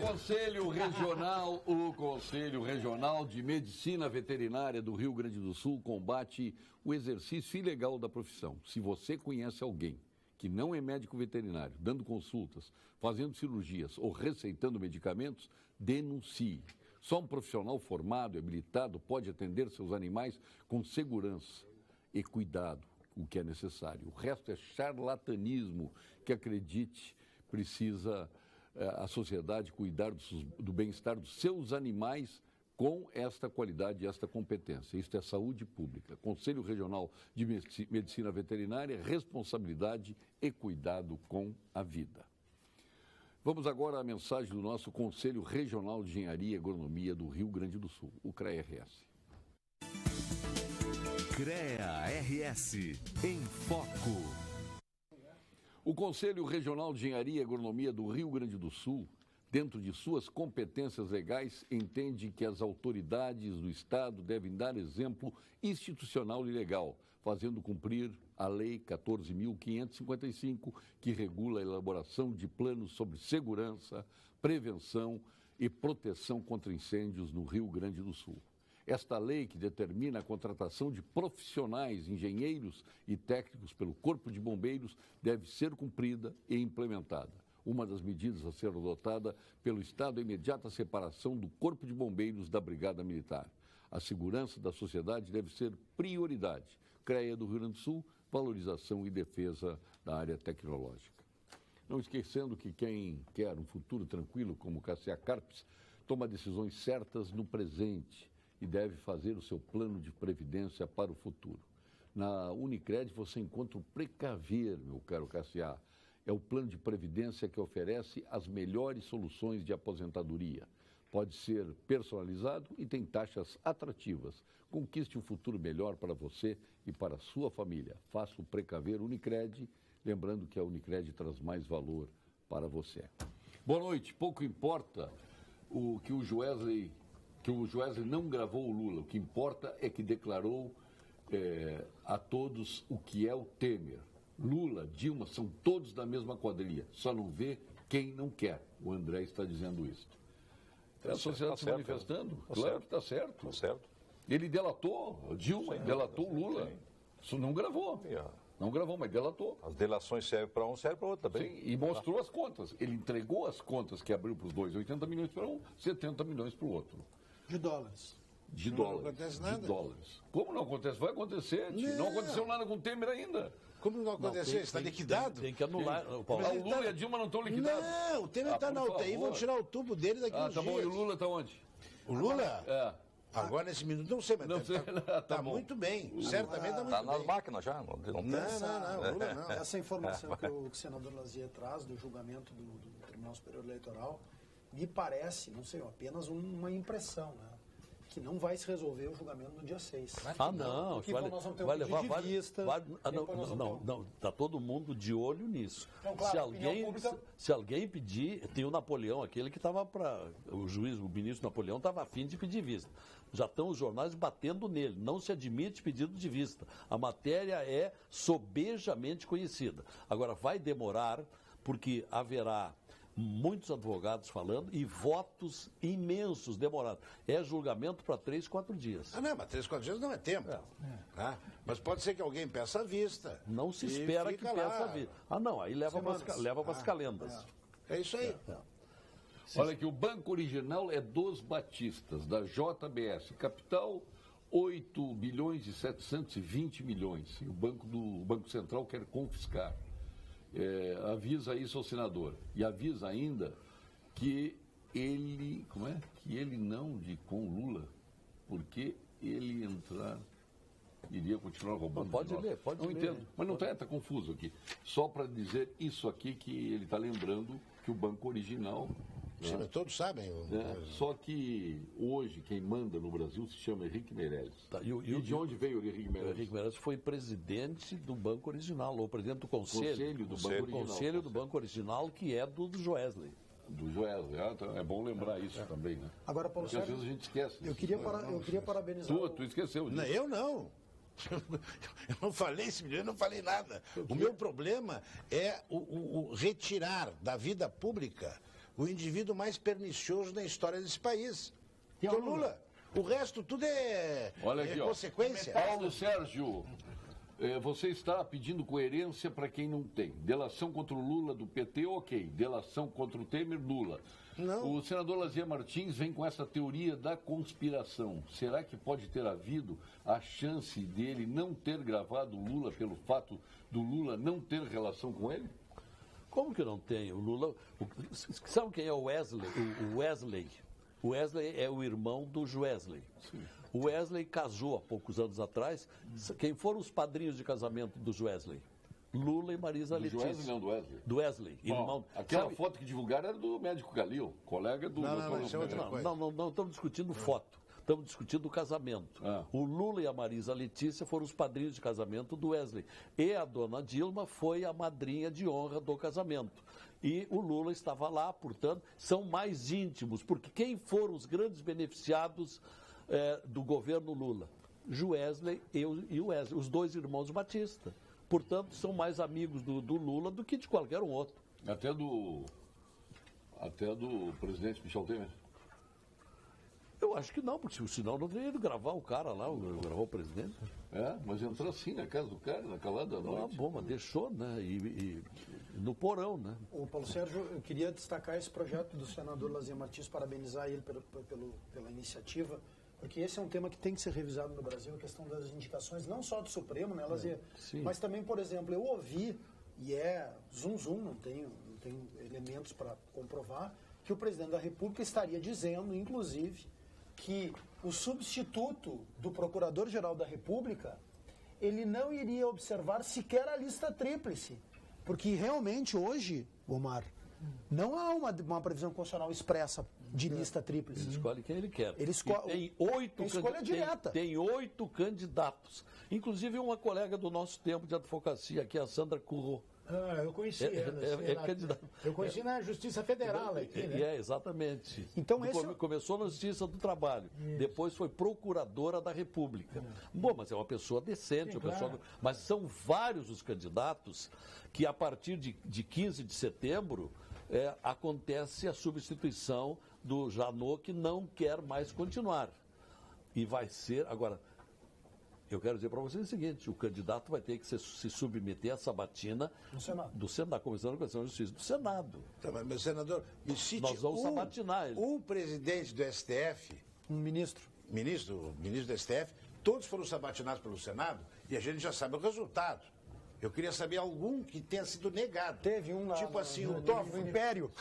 Conselho Regional de Medicina Veterinária do Rio Grande do Sul combate o exercício ilegal da profissão. Se você conhece alguém que não é médico veterinário, dando consultas, fazendo cirurgias ou receitando medicamentos, denuncie. Só um profissional formado e habilitado pode atender seus animais com segurança e cuidado, o que é necessário. O resto é charlatanismo, que, acredite, precisa a sociedade cuidar do bem-estar dos seus animais com esta qualidade e esta competência. Isto é saúde pública. Conselho Regional de Medicina Veterinária, responsabilidade e cuidado com a vida. Vamos agora à mensagem do nosso Conselho Regional de Engenharia e Agronomia do Rio Grande do Sul, o CREA-RS. CREA-RS, em foco. O Conselho Regional de Engenharia e Agronomia do Rio Grande do Sul, dentro de suas competências legais, entende que as autoridades do Estado devem dar exemplo institucional e legal, fazendo cumprir a Lei 14.555, que regula a elaboração de planos sobre segurança, prevenção e proteção contra incêndios no Rio Grande do Sul. Esta lei, que determina a contratação de profissionais, engenheiros e técnicos pelo Corpo de Bombeiros, deve ser cumprida e implementada. Uma das medidas a ser adotada pelo Estado é a imediata separação do Corpo de Bombeiros da Brigada Militar. A segurança da sociedade deve ser prioridade. CREA do Rio Grande do Sul, valorização e defesa da área tecnológica. Não esquecendo que quem quer um futuro tranquilo, como Cassia Carpes, toma decisões certas no presente e deve fazer o seu plano de previdência para o futuro. Na Unicred você encontra o Precaver, meu caro Cassia. É o plano de previdência que oferece as melhores soluções de aposentadoria. Pode ser personalizado e tem taxas atrativas. Conquiste um futuro melhor para você e para a sua família. Faça o Precaver Unicred, lembrando que a Unicred traz mais valor para você. Boa noite. Pouco importa que o Joesley não gravou o Lula. O que importa é que declarou a todos o que é o Temer. Lula, Dilma, são todos da mesma quadrilha. Só não vê quem não quer. O André está dizendo isso. É a sociedade se manifestando? Claro que está certo. Está certo. Ele delatou Dilma, delatou Lula. Sim. Isso não gravou. Não gravou, mas delatou. As delações servem para um, servem para o outro também. Sim, e mostrou as contas. Ele entregou as contas que abriu para os dois, 80 milhões para um, 70 milhões para o outro. De dólares. De Não dólares. acontece nada. De dólares. Como não acontece? Vai acontecer. Não aconteceu nada com o Temer ainda. Como não aconteceu? Está liquidado? Tem que anular. Paulo. O Lula e a Dilma não estão liquidados. Não, o Temer está na por UTI, vão favor. tirar o tubo dele daqui uns Tá bom. dias. E o Lula está onde? O Lula? É. Agora, nesse minuto, não sei, mas Não sei. tá bom. muito bem. Certamente está muito Está nas bem. máquinas já, não tem. Não, o Lula não. Essa informação que o senador Lazier traz do julgamento do Tribunal Superior Eleitoral me parece, não sei, apenas uma impressão, né? Que não vai se resolver o julgamento no dia 6. Não, Porque vai, nós vamos ter um vai levar pedido de vista, depois nós vamos ter está todo mundo de olho nisso. Então, claro, se, a opinião alguém, pública- se alguém pedir, tem o Napoleão, aquele que estava para. O juiz, o ministro Napoleão, estava afim de pedir vista. Já estão os jornais batendo nele. Não se admite pedido de vista. A matéria é sobejamente conhecida. Agora, vai demorar, porque haverá muitos advogados falando e votos imensos demorados. É julgamento para 3, 4 dias. Ah, não, mas 3, 4 dias não é tempo. Tá? Mas pode ser que alguém peça a vista. Não se E espera que fica peça lá a vida. Não, aí leva para as calendas. É isso aí. Olha que o banco original é dos batistas, da JBS. Capital, 8 bilhões e 720 milhões. E o Banco Central quer confiscar. Avisa isso ao senador. E avisa ainda que ele, que ele não com Lula, porque ele iria continuar roubando. Pode ler, pode não ler. Entendo, mas não está confuso aqui. Só para dizer isso aqui que ele está lembrando que o banco original. Sim, mas todos sabem. Só que hoje quem manda no Brasil se chama Henrique Meirelles. Tá, e de onde veio o Henrique O Meirelles? Henrique Meirelles foi presidente do Banco Original, ou presidente do Conselho. Conselho do Banco Original. Banco Original, que é do Joesley. Do Joesley. Então é bom lembrar isso também, né? Agora, Paulo Porque às Sérgio, vezes a gente esquece. eu queria parabenizar. Tu esqueceu disso. Não, eu não. Eu não falei esse milhão, eu não falei nada. O meu problema é o retirar da vida pública o indivíduo mais pernicioso da história desse país. Que é o Lula. O resto tudo é consequência. Paulo Sérgio, você está pedindo coerência para quem não tem. Delação contra o Lula do PT, ok. Delação contra o Temer, Lula. Não. O senador Lazier Martins vem com essa teoria da conspiração. Será que pode ter havido a chance dele não ter gravado o Lula pelo fato do Lula não ter relação com ele? Como que não tem? O Lula. Sabe quem é o Wesley? O Wesley. O Wesley é o irmão do Joesley. O Wesley casou há poucos anos atrás. Quem foram os padrinhos de casamento do Joesley? Lula e Marisa Letícia. Do Joesley, não, do Wesley. Do Wesley, irmão. Aquela foto que divulgaram era do médico Galil, colega do Não, isso é outra coisa. Não, estamos discutindo foto. Estamos discutindo o casamento. O Lula e a Marisa Letícia foram os padrinhos de casamento do Wesley. E a dona Dilma foi a madrinha de honra do casamento. E o Lula estava lá, portanto, são mais íntimos. Porque quem foram os grandes beneficiados do governo Lula? Joesley e o Wesley, os dois irmãos Batista. Portanto, são mais amigos do Lula do que de qualquer um outro. Até do presidente Michel Temer. Eu acho que não, porque senão não teria ido gravar o cara lá, gravar o presidente. Mas entrou assim na casa do cara, na calada da noite. Bom, mas deixou, né? E no porão, né? O Paulo Sérgio, eu queria destacar esse projeto do senador Lazier Martins, parabenizar ele pela iniciativa, porque esse é um tema que tem que ser revisado no Brasil, a questão das indicações, não só do Supremo, né, Lazier? Mas também, por exemplo, eu ouvi, e não tenho elementos para comprovar, que o presidente da República estaria dizendo, inclusive, que o substituto do Procurador-Geral da República, ele não iria observar sequer a lista tríplice. Porque realmente hoje, Omar, não há uma previsão constitucional expressa de lista tríplice. Ele escolhe quem ele quer. Ele tem 8 escolha direta. Tem 8 candidatos. Inclusive uma colega do nosso tempo de advocacia, que é a Sandra Curro. Eu conheci ela. Candidato. Eu conheci na Justiça Federal aqui, né? Exatamente. Então, Começou na Justiça do Trabalho, depois foi procuradora da República. Bom, mas é uma pessoa decente, claro. Mas são vários os candidatos que a partir de 15 de setembro acontece a substituição do Janot, que não quer mais continuar. E vai ser, agora... Eu quero dizer para vocês o seguinte, o candidato vai ter que se submeter à sabatina da Comissão de Constituição e Justiça do Senado. Tá, mas, senador, me cite nós vamos sabatinar ele. O presidente do STF, ministro do STF, todos foram sabatinados pelo Senado e a gente já sabe o resultado. Eu queria saber algum que tenha sido negado. Teve um lá tipo assim, o Toffoli. no Império.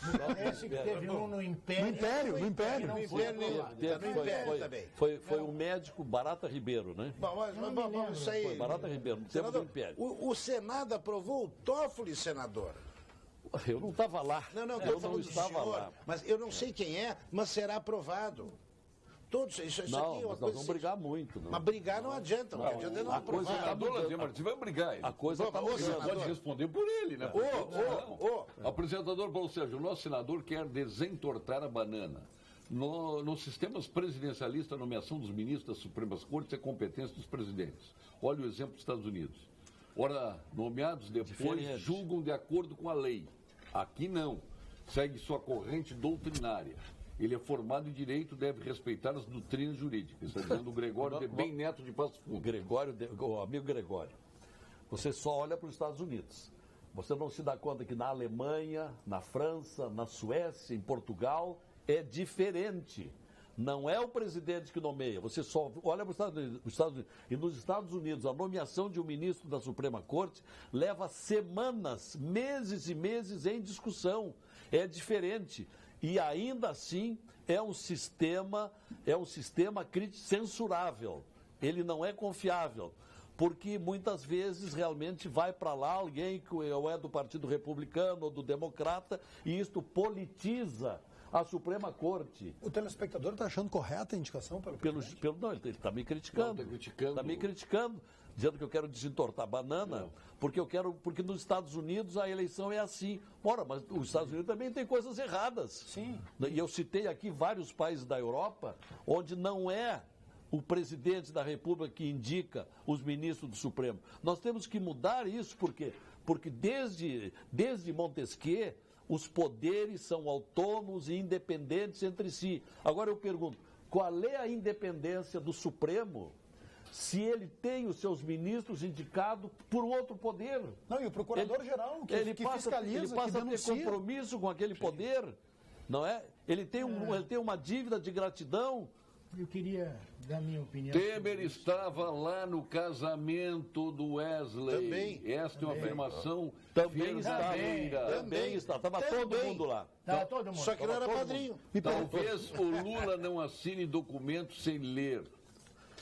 Esse que teve um no Império. No Império. Foi um médico, Barata Ribeiro, né? Mas isso aí. Foi Barata Ribeiro, no tempo do Império. O Senado aprovou o Toffoli, senador. Eu não estava lá. Eu não estava lá. Mas eu não sei quem é, mas será aprovado. Todos, isso não, aqui é uma mas coisa. nós vamos brigar muito. Não. Mas brigar não adianta, não adianta não aprovar. O senador Lazier Martins vai brigar. A coisa está Ele pode responder por ele, né? Apresentador Paulo Sérgio, o nosso senador quer desentortar a banana. Nos sistemas presidencialistas, a nomeação dos ministros das Supremas Cortes é competência dos presidentes. Olha o exemplo dos Estados Unidos. Ora, nomeados depois julgam de acordo com a lei. Aqui não. Segue sua corrente doutrinária. Ele é formado em direito, deve respeitar as doutrinas jurídicas. Está dizendo o Gregório de Bem Neto de Passo Fundo. O amigo Gregório, você só olha para os Estados Unidos. Você não se dá conta que na Alemanha, na França, na Suécia, em Portugal, é diferente. Não é o presidente que nomeia. Você só olha para os Estados Unidos. E nos Estados Unidos, a nomeação de um ministro da Suprema Corte leva semanas, meses e meses em discussão. É diferente. E ainda assim é um sistema censurável. Ele não é confiável, porque muitas vezes realmente vai para lá alguém que ou é do Partido Republicano ou do Democrata e isto politiza a Suprema Corte. O telespectador está achando correta a indicação pelo Não, ele está me criticando. Está me criticando, dizendo que eu quero desentortar a banana, porque nos Estados Unidos a eleição é assim. Ora, mas os Estados Unidos também tem coisas erradas. Sim. E eu citei aqui vários países da Europa onde não é o presidente da República que indica os ministros do Supremo. Nós temos que mudar isso, porque desde Montesquieu os poderes são autônomos e independentes entre si. Agora eu pergunto, qual é a independência do Supremo se ele tem os seus ministros indicados por outro poder? Não, e o procurador-geral que fiscaliza, ele passa que denuncia. a ter compromisso com aquele poder, não é? Ele tem uma dívida de gratidão. Eu queria dar minha opinião. Temer estava lá no casamento do Wesley. Também. Esta é uma afirmação Também verdadeira. Estava todo mundo lá. Todo mundo. Só que não era padrinho. Talvez o Lula não assine documentos sem ler,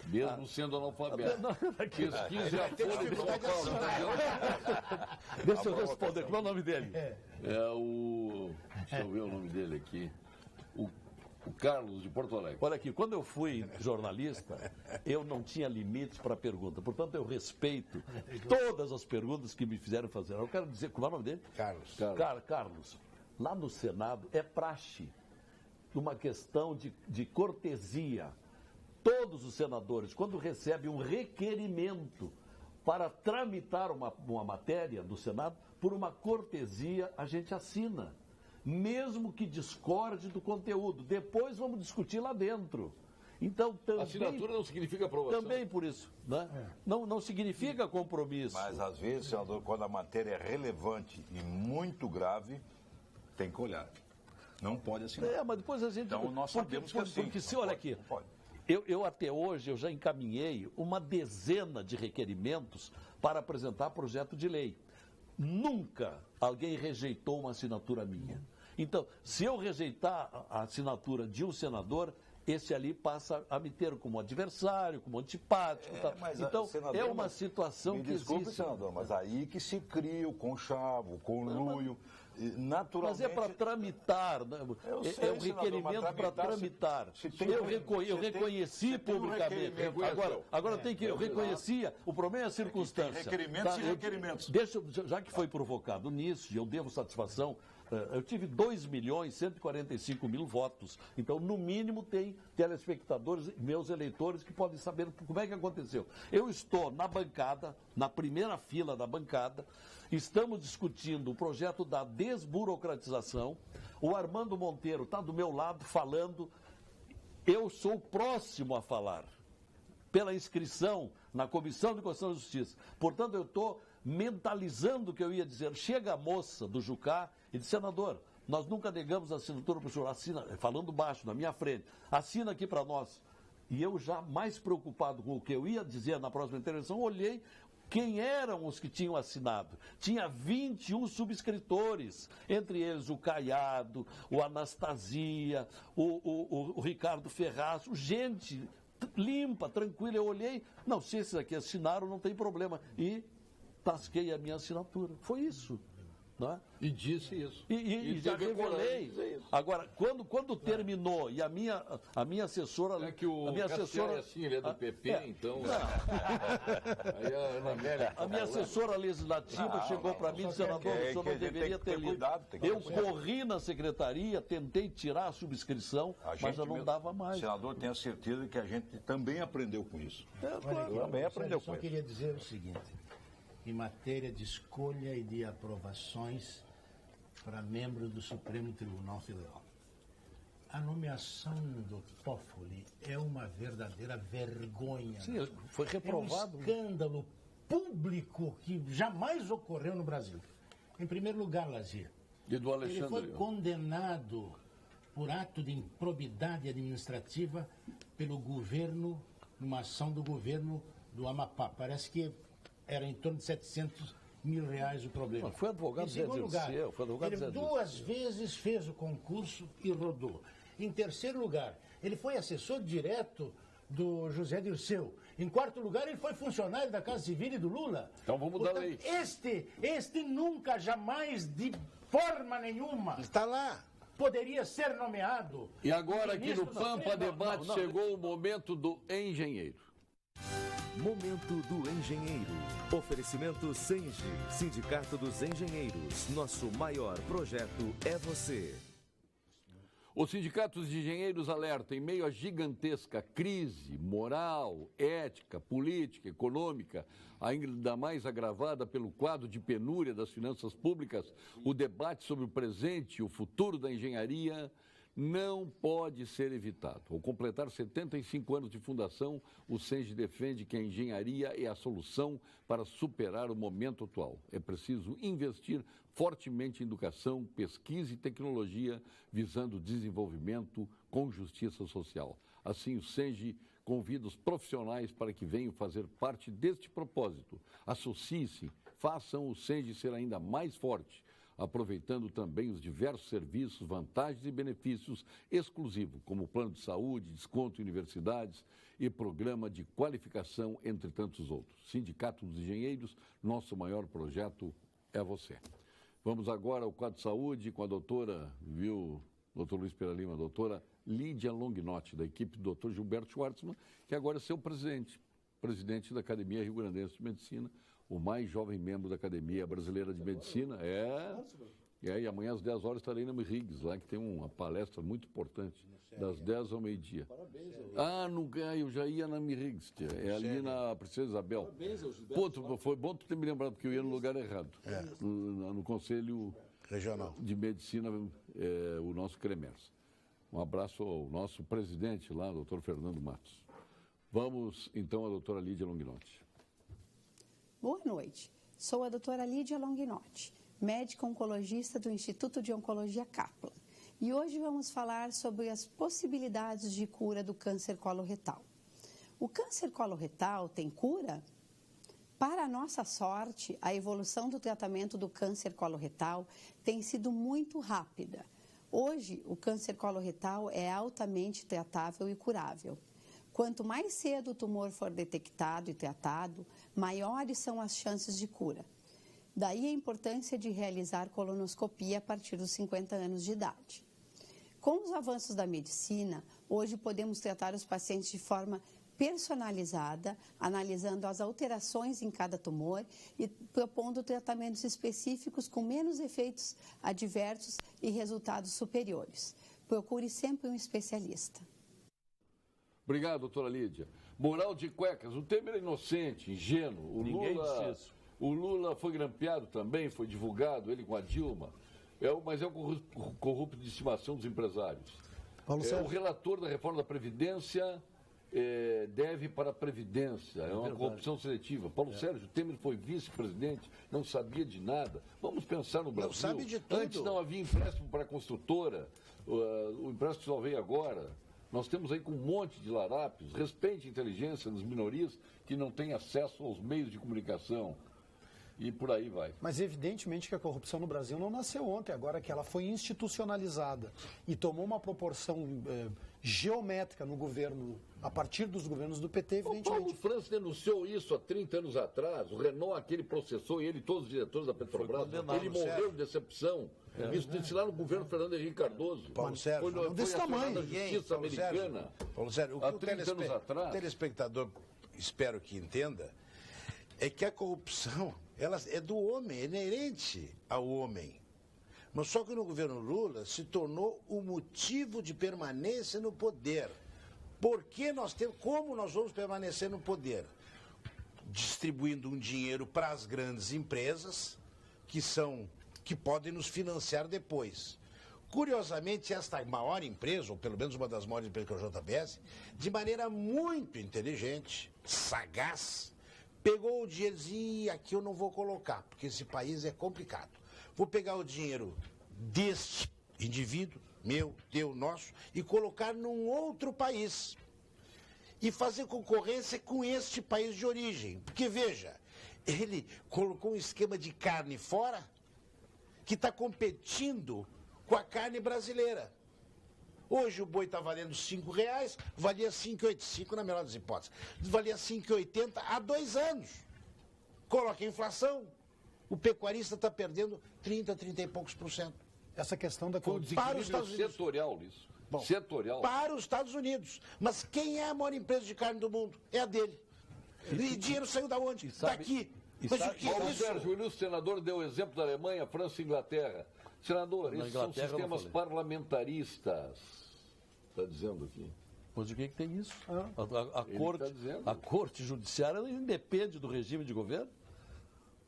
mesmo sendo analfabeto. Pesquise a Folha de São Paulo. Deixa eu responder. Qual é o nome dele? Deixa eu ver o nome dele aqui. O Carlos, de Porto Alegre. Olha aqui, quando eu fui jornalista, eu não tinha limites para pergunta. Portanto, eu respeito todas as perguntas que me fizeram fazer. Eu quero dizer, qual é o nome dele? Carlos. Lá no Senado é praxe, uma questão de cortesia. Todos os senadores, quando recebem um requerimento para tramitar uma matéria do Senado, por uma cortesia, a gente assina. Mesmo que discorde do conteúdo. Depois vamos discutir lá dentro. Então, também, Assinatura não significa aprovação. também por isso. Né? Não significa compromisso. Mas, às vezes, senador, quando a matéria é relevante e muito grave, tem que olhar. Não pode assinar. Mas depois a gente... Então, nós sabemos que é assim. Porque se, Não olha pode, aqui, não pode. eu até hoje eu já encaminhei uma dezena de requerimentos para apresentar projeto de lei. Nunca alguém rejeitou uma assinatura minha. Então, se eu rejeitar a assinatura de um senador, esse ali passa a me ter como adversário, como antipático. Mas, então, senador, é uma situação que desculpe, existe. senador, mas aí que se cria o conchavo, o conluio. Naturalmente... Mas é para tramitar, né? Eu sei, é um requerimento para tramitar. Eu reconheci publicamente. Agora tem que... Eu reconhecia, o problema é a circunstância. Requerimentos e requerimentos. Já que foi provocado nisso, e eu devo satisfação, eu tive 2.145.000 votos. Então, no mínimo, tem telespectadores, meus eleitores, que podem saber como é que aconteceu. Eu estou na bancada, na primeira fila da bancada, estamos discutindo o projeto da desburocratização. O Armando Monteiro está do meu lado falando. Eu sou o próximo a falar, pela inscrição na Comissão de Constituição e Justiça. Portanto, eu estou mentalizando o que eu ia dizer. Chega a moça do Jucá e diz, senador, nós nunca negamos a assinatura para o senhor, assina, falando baixo, na minha frente, assina aqui para nós. E eu já mais preocupado com o que eu ia dizer na próxima intervenção, olhei quem eram os que tinham assinado. Tinha 21 subscritores, entre eles o Caiado, o Anastasia, o Ricardo Ferraz, gente limpa, tranquila. Eu olhei, não, se esses aqui assinaram, não tem problema. E tasquei a minha assinatura. Foi isso. Não é? E disse isso. E já revelei. Agora, quando terminou, e a minha assessora... É que o Cassiano, assim, ele é do PP, então... Aí a Ana Amélia... A minha assessora legislativa chegou para mim e disse, senador, o senhor não deveria ter lido. Eu corri na secretaria, tentei tirar a subscrição, mas já não dava mais. O senador tem a certeza que a gente também aprendeu com isso. Também aprendeu com isso. Eu só queria dizer o seguinte... em matéria de escolha e de aprovações para membros do Supremo Tribunal Federal. A nomeação do Toffoli é uma verdadeira vergonha. Sim, foi reprovado. É um escândalo público que jamais ocorreu no Brasil. Em primeiro lugar, Lazia, E do Alexandre. ele foi condenado por ato de improbidade administrativa pelo governo, numa ação do governo do Amapá. Parece que era em torno de 700 mil reais o problema. Foi advogado em segundo lugar, ele 2 vezes fez o concurso e rodou. Em terceiro lugar, ele foi assessor direto do José Dirceu. Em quarto lugar, ele foi funcionário da Casa Civil e do Lula. Então vamos mudar a lei. Este nunca, jamais, de forma nenhuma... Está lá. Poderia ser nomeado. E agora aqui no Pampa Debate chegou o momento do engenheiro. Momento do Engenheiro. Oferecimento Senge, Sindicato dos Engenheiros. Nosso maior projeto é você. Os sindicatos de engenheiros alertam, em meio à gigantesca crise moral, ética, política, econômica, ainda mais agravada pelo quadro de penúria das finanças públicas, o debate sobre o presente e o futuro da engenharia não pode ser evitado. Ao completar 75 anos de fundação, o Senge defende que a engenharia é a solução para superar o momento atual. É preciso investir fortemente em educação, pesquisa e tecnologia, visando o desenvolvimento com justiça social. Assim, o Senge convida os profissionais para que venham fazer parte deste propósito. Associe-se, façam o Senge ser ainda mais forte, aproveitando também os diversos serviços, vantagens e benefícios exclusivos, como plano de saúde, desconto em universidades e programa de qualificação, entre tantos outros. Sindicato dos Engenheiros, nosso maior projeto é você. Vamos agora ao quadro de saúde com a doutora, doutor Luiz Pera Lima, a doutora Lídia Longnotti, da equipe do doutor Gilberto Schwartzman, que agora é seu presidente da Academia Rio Grandense de Medicina, o mais jovem membro da Academia Brasileira de Medicina. E amanhã às 10 horas estarei na Mirrigues, lá que tem uma palestra muito importante, das 10 ao meio-dia. Eu já ia na Mirrigues, é ali na Princesa Isabel. Pô, foi bom tu ter me lembrado, porque eu ia no lugar errado. No Conselho Regional de Medicina, o nosso CREMERS. Um abraço ao nosso presidente lá, doutor Fernando Matos. Vamos, então, à doutora Lídia Longinotti. Boa noite. Sou a doutora Lídia Longinotti, médica oncologista do Instituto de Oncologia Kaplan. E hoje vamos falar sobre as possibilidades de cura do câncer coloretal. O câncer coloretal tem cura? Para a nossa sorte, a evolução do tratamento do câncer coloretal tem sido muito rápida. Hoje, o câncer coloretal é altamente tratável e curável. Quanto mais cedo o tumor for detectado e tratado, maiores são as chances de cura. Daí a importância de realizar colonoscopia a partir dos 50 anos de idade. Com os avanços da medicina, hoje podemos tratar os pacientes de forma personalizada, analisando as alterações em cada tumor e propondo tratamentos específicos com menos efeitos adversos e resultados superiores. Procure sempre um especialista. Obrigado, doutora Lídia. Moral de cuecas, o Temer é inocente, ingênuo. Ninguém disse isso. O Lula foi grampeado também, foi divulgado, ele com a Dilma. Mas é o corrupto de estimação dos empresários. O relator da reforma da Previdência deve para a Previdência. É uma corrupção seletiva. Paulo Sérgio Temer foi vice-presidente, não sabia de nada. Vamos pensar no Brasil. Não sabe de tudo. Antes não havia empréstimo para a construtora, o empréstimo só veio agora. Nós temos aí com um monte de larápios. Respeite a inteligência das minorias que não têm acesso aos meios de comunicação. E por aí vai. Mas evidentemente que a corrupção no Brasil não nasceu ontem, agora que ela foi institucionalizada e tomou uma proporção geométrica no governo, a partir dos governos do PT, evidentemente. O Paulo França denunciou isso há 30 anos atrás, o Renault, aquele processou ele, todos os diretores da Petrobras, ele morreu de decepção. Isso disse lá no governo Fernando Henrique Cardoso. Paulo Sérgio, foi desse tamanho. Da Justiça Americana. Paulo Sérgio, o que o telespectador, espero que entenda, é que a corrupção ela é do homem, é inerente ao homem. Mas só que no governo Lula se tornou o motivo de permanência no poder. Como nós vamos permanecer no poder? Distribuindo um dinheiro para as grandes empresas que podem nos financiar depois. Curiosamente, esta maior empresa, ou pelo menos uma das maiores empresas que é o JBS, de maneira muito inteligente, sagaz, pegou o dinheiro e disse, aqui eu não vou colocar, porque esse país é complicado. Vou pegar o dinheiro deste indivíduo, meu, teu, nosso, e colocar num outro país. E fazer concorrência com este país de origem. Porque, veja, ele colocou um esquema de carne fora que está competindo com a carne brasileira. Hoje o boi está valendo R$5, valia 5,85 na melhor das hipóteses. Valia 5,80 há 2 anos. Coloca a inflação, o pecuarista está perdendo 30 e poucos %. Essa questão da para os Estados Unidos. Setorial isso. Bom, setorial. Para os Estados Unidos. Mas quem é a maior empresa de carne do mundo? É a dele. E dinheiro saiu da onde? Daqui. Mas o que é isso? Sérgio, o ilustre senador deu o exemplo da Alemanha, França e Inglaterra. Senador, esses são sistemas parlamentaristas. Está dizendo aqui. Mas o que tem isso? A corte judiciária ela independe do regime de governo?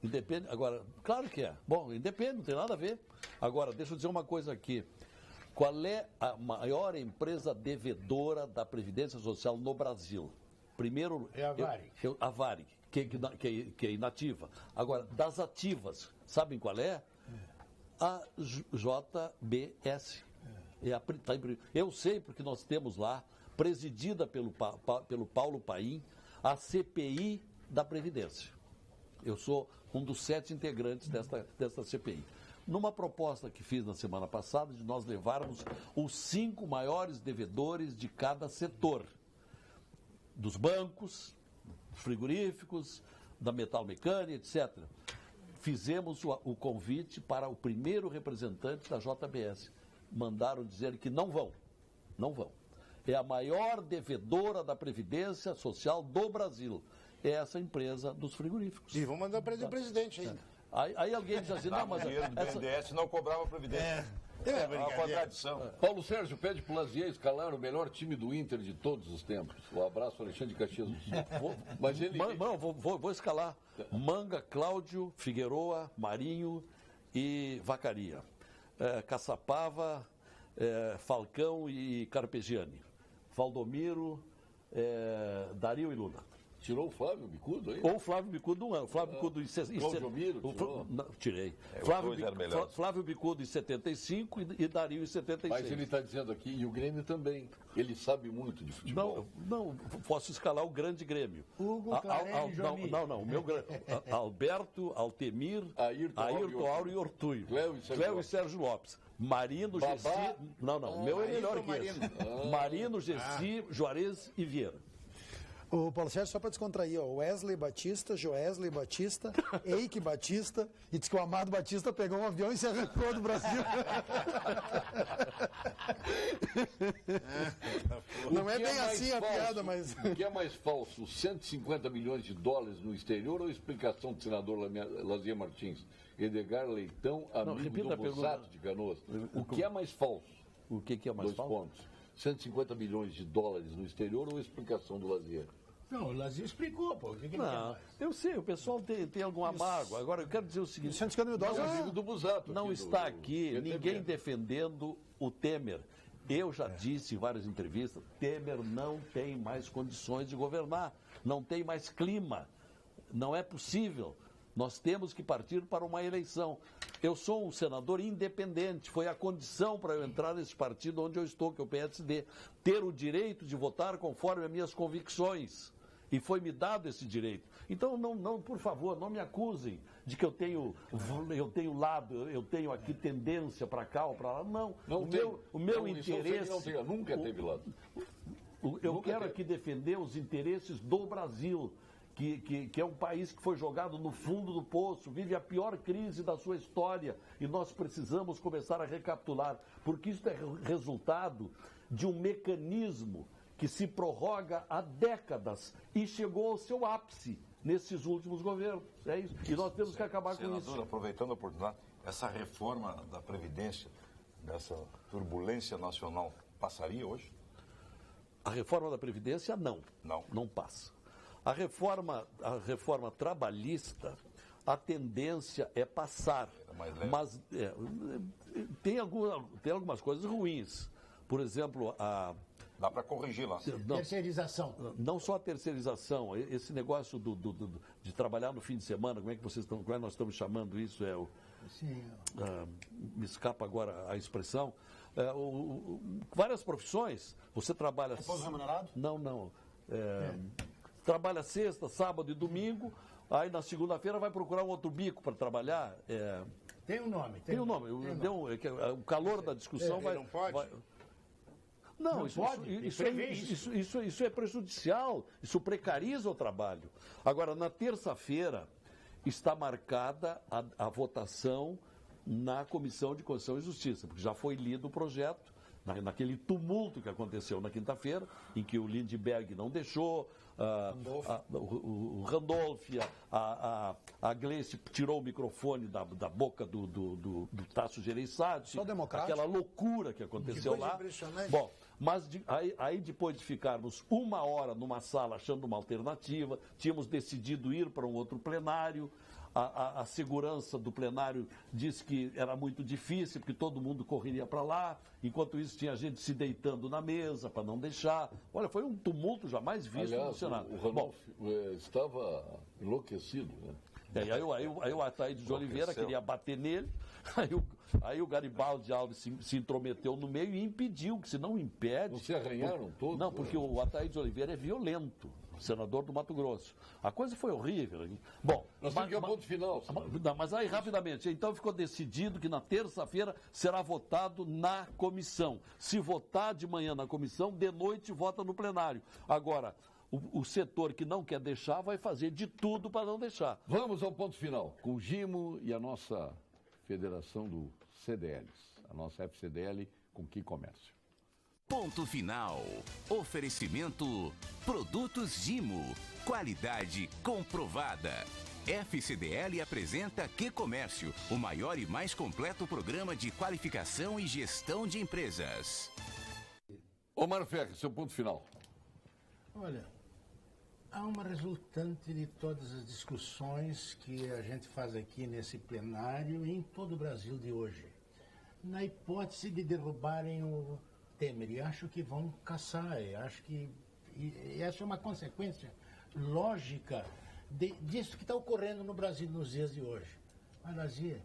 Independe. Agora, claro que é. Bom, independe, não tem nada a ver. Agora, deixa eu dizer uma coisa aqui. Qual é a maior empresa devedora da Previdência Social no Brasil? Primeiro... É a Varig. A Varig, que é inativa. Agora, das ativas, sabem qual é? A JBS. Eu sei porque nós temos lá, presidida pelo Paulo Paim, a CPI da Previdência. Eu sou um dos 7 integrantes desta CPI. Numa proposta que fiz na semana passada, de nós levarmos os 5 maiores devedores de cada setor. Dos bancos, frigoríficos, da metalmecânica, etc. Fizemos o convite para o primeiro representante da JBS. Mandaram dizer que não vão. É a maior devedora da Previdência Social do Brasil. É essa empresa dos frigoríficos. E vão mandar para o presidente ainda. Aí alguém diz assim, não, mas... O dinheiro do BNDES não cobrava Previdência. É uma contradição. Paulo Sérgio pede para o Lazier escalar o melhor time do Inter de todos os tempos. Um abraço, Alexandre de Caxias do Sul. Mas ele... Vou escalar. Manga, Cláudio, Figueroa, Marinho e Vacaria. Caçapava, Falcão e Carpegiani. Valdomiro, Dario e Lula. Tirou o Flávio Bicudo aí? Ou o Flávio Bicudo um ano. Flávio Bicudo em tirei. Flávio Bicudo em 75 e Dario em 76. Mas ele está dizendo aqui, e o Grêmio também. Ele sabe muito de futebol. Não, posso escalar o grande Grêmio. Hugo, Clarelli, Jobim. Não, o meu Alberto, Altemir, Ayrton Auro e Ortuio. Cléo e Sérgio Lopes. Marino, Gessi... Não, o meu é melhor que esse. Marino, Gessi, Juarez e Vieira. O Paulo Sérgio, só para descontrair, ó, Wesley Batista, Joesley Batista, Eike Batista, e diz que o Amado Batista pegou um avião e se arrancou do Brasil. Não é bem assim a piada, mas... O que é mais falso, os 150 milhões de dólares no exterior ou a explicação do senador Lazier Martins? Edgar Leitão, amigo do Bussato de Canoas. O que é mais falso? O que é mais falso? Pontos. 150 milhões de dólares no exterior ou a explicação do Lazier? Não, o Lazier explicou, pô. O que ele quer mais? Eu sei, o pessoal tem algum amargo. Agora, eu quero dizer o seguinte... 150 mil dólares é amigo do Bussato. Não está aqui ninguém defendendo o Temer. Eu já disse em várias entrevistas, Temer não tem mais condições de governar. Não tem mais clima. Não é possível. Nós temos que partir para uma eleição. Eu sou um senador independente, foi a condição para eu entrar nesse partido onde eu estou, que é o PSD, ter o direito de votar conforme as minhas convicções. E foi-me dado esse direito. Então, não, por favor, não me acusem de que eu tenho lado, eu tenho aqui tendência para cá ou para lá. Não, o meu interesse... Nunca teve lado. Eu quero aqui defender os interesses do Brasil. Que é um país que foi jogado no fundo do poço, vive a pior crise da sua história e nós precisamos começar a recapitular, porque isso é resultado de um mecanismo que se prorroga há décadas e chegou ao seu ápice nesses últimos governos. É isso. E nós temos que acabar com isso. Senador, aproveitando a oportunidade, essa reforma da Previdência, dessa turbulência nacional, passaria hoje? A reforma da Previdência, não passa. A reforma trabalhista, a tendência é passar, mas tem algumas coisas ruins. Por exemplo, dá para corrigir lá. Terceirização. Não só a terceirização, esse negócio de trabalhar no fim de semana, como é que nós estamos chamando isso? Me escapa agora a expressão. Várias profissões, você trabalha... Repouso remunerado? Não. Trabalha sexta, sábado e domingo, aí na segunda-feira vai procurar um outro bico para trabalhar. Tem um nome. O calor da discussão vai... Não pode? Não, isso é prejudicial, isso precariza o trabalho. Agora, na terça-feira, está marcada a votação na Comissão de Constituição e Justiça, porque já foi lido o projeto, naquele tumulto que aconteceu na quinta-feira, em que o Lindbergh não deixou, o Randolph, a Gleice tirou o microfone da boca do Tasso Gereissati, aquela loucura que aconteceu lá. Bom, mas aí depois de ficarmos uma hora numa sala achando uma alternativa, tínhamos decidido ir para um outro plenário. A segurança do plenário disse que era muito difícil, porque todo mundo correria para lá. Enquanto isso, tinha gente se deitando na mesa para não deixar. Olha, foi um tumulto jamais visto no Senado. O Randolph estava enlouquecido, né? Aí o Ataíde de Oliveira queria bater nele, aí o Garibaldi Alves se intrometeu no meio e impediu, que se não impede... Não se arranharam todos? Não, porque o Ataíde de Oliveira é violento, senador do Mato Grosso. A coisa foi horrível. Bom, nós temos que ir ao ponto final. Mas aí, rapidamente, então ficou decidido que na terça-feira será votado na comissão. Se votar de manhã na comissão, de noite vota no plenário. Agora... O setor que não quer deixar vai fazer de tudo para não deixar. Vamos ao ponto final, com o Gimo e a nossa federação do CDLs, a nossa FCDL com Que Comércio. Ponto final. Oferecimento Produtos Gimo. Qualidade comprovada. FCDL apresenta Que Comércio, o maior e mais completo programa de qualificação e gestão de empresas. Omar Ferreira, seu ponto final. Olha, há uma resultante de todas as discussões que a gente faz aqui nesse plenário e em todo o Brasil de hoje. na hipótese de derrubarem o Temer. E acho que vão caçar. Acho que essa é uma consequência lógica disso que está ocorrendo no Brasil nos dias de hoje. Mas, Lazier,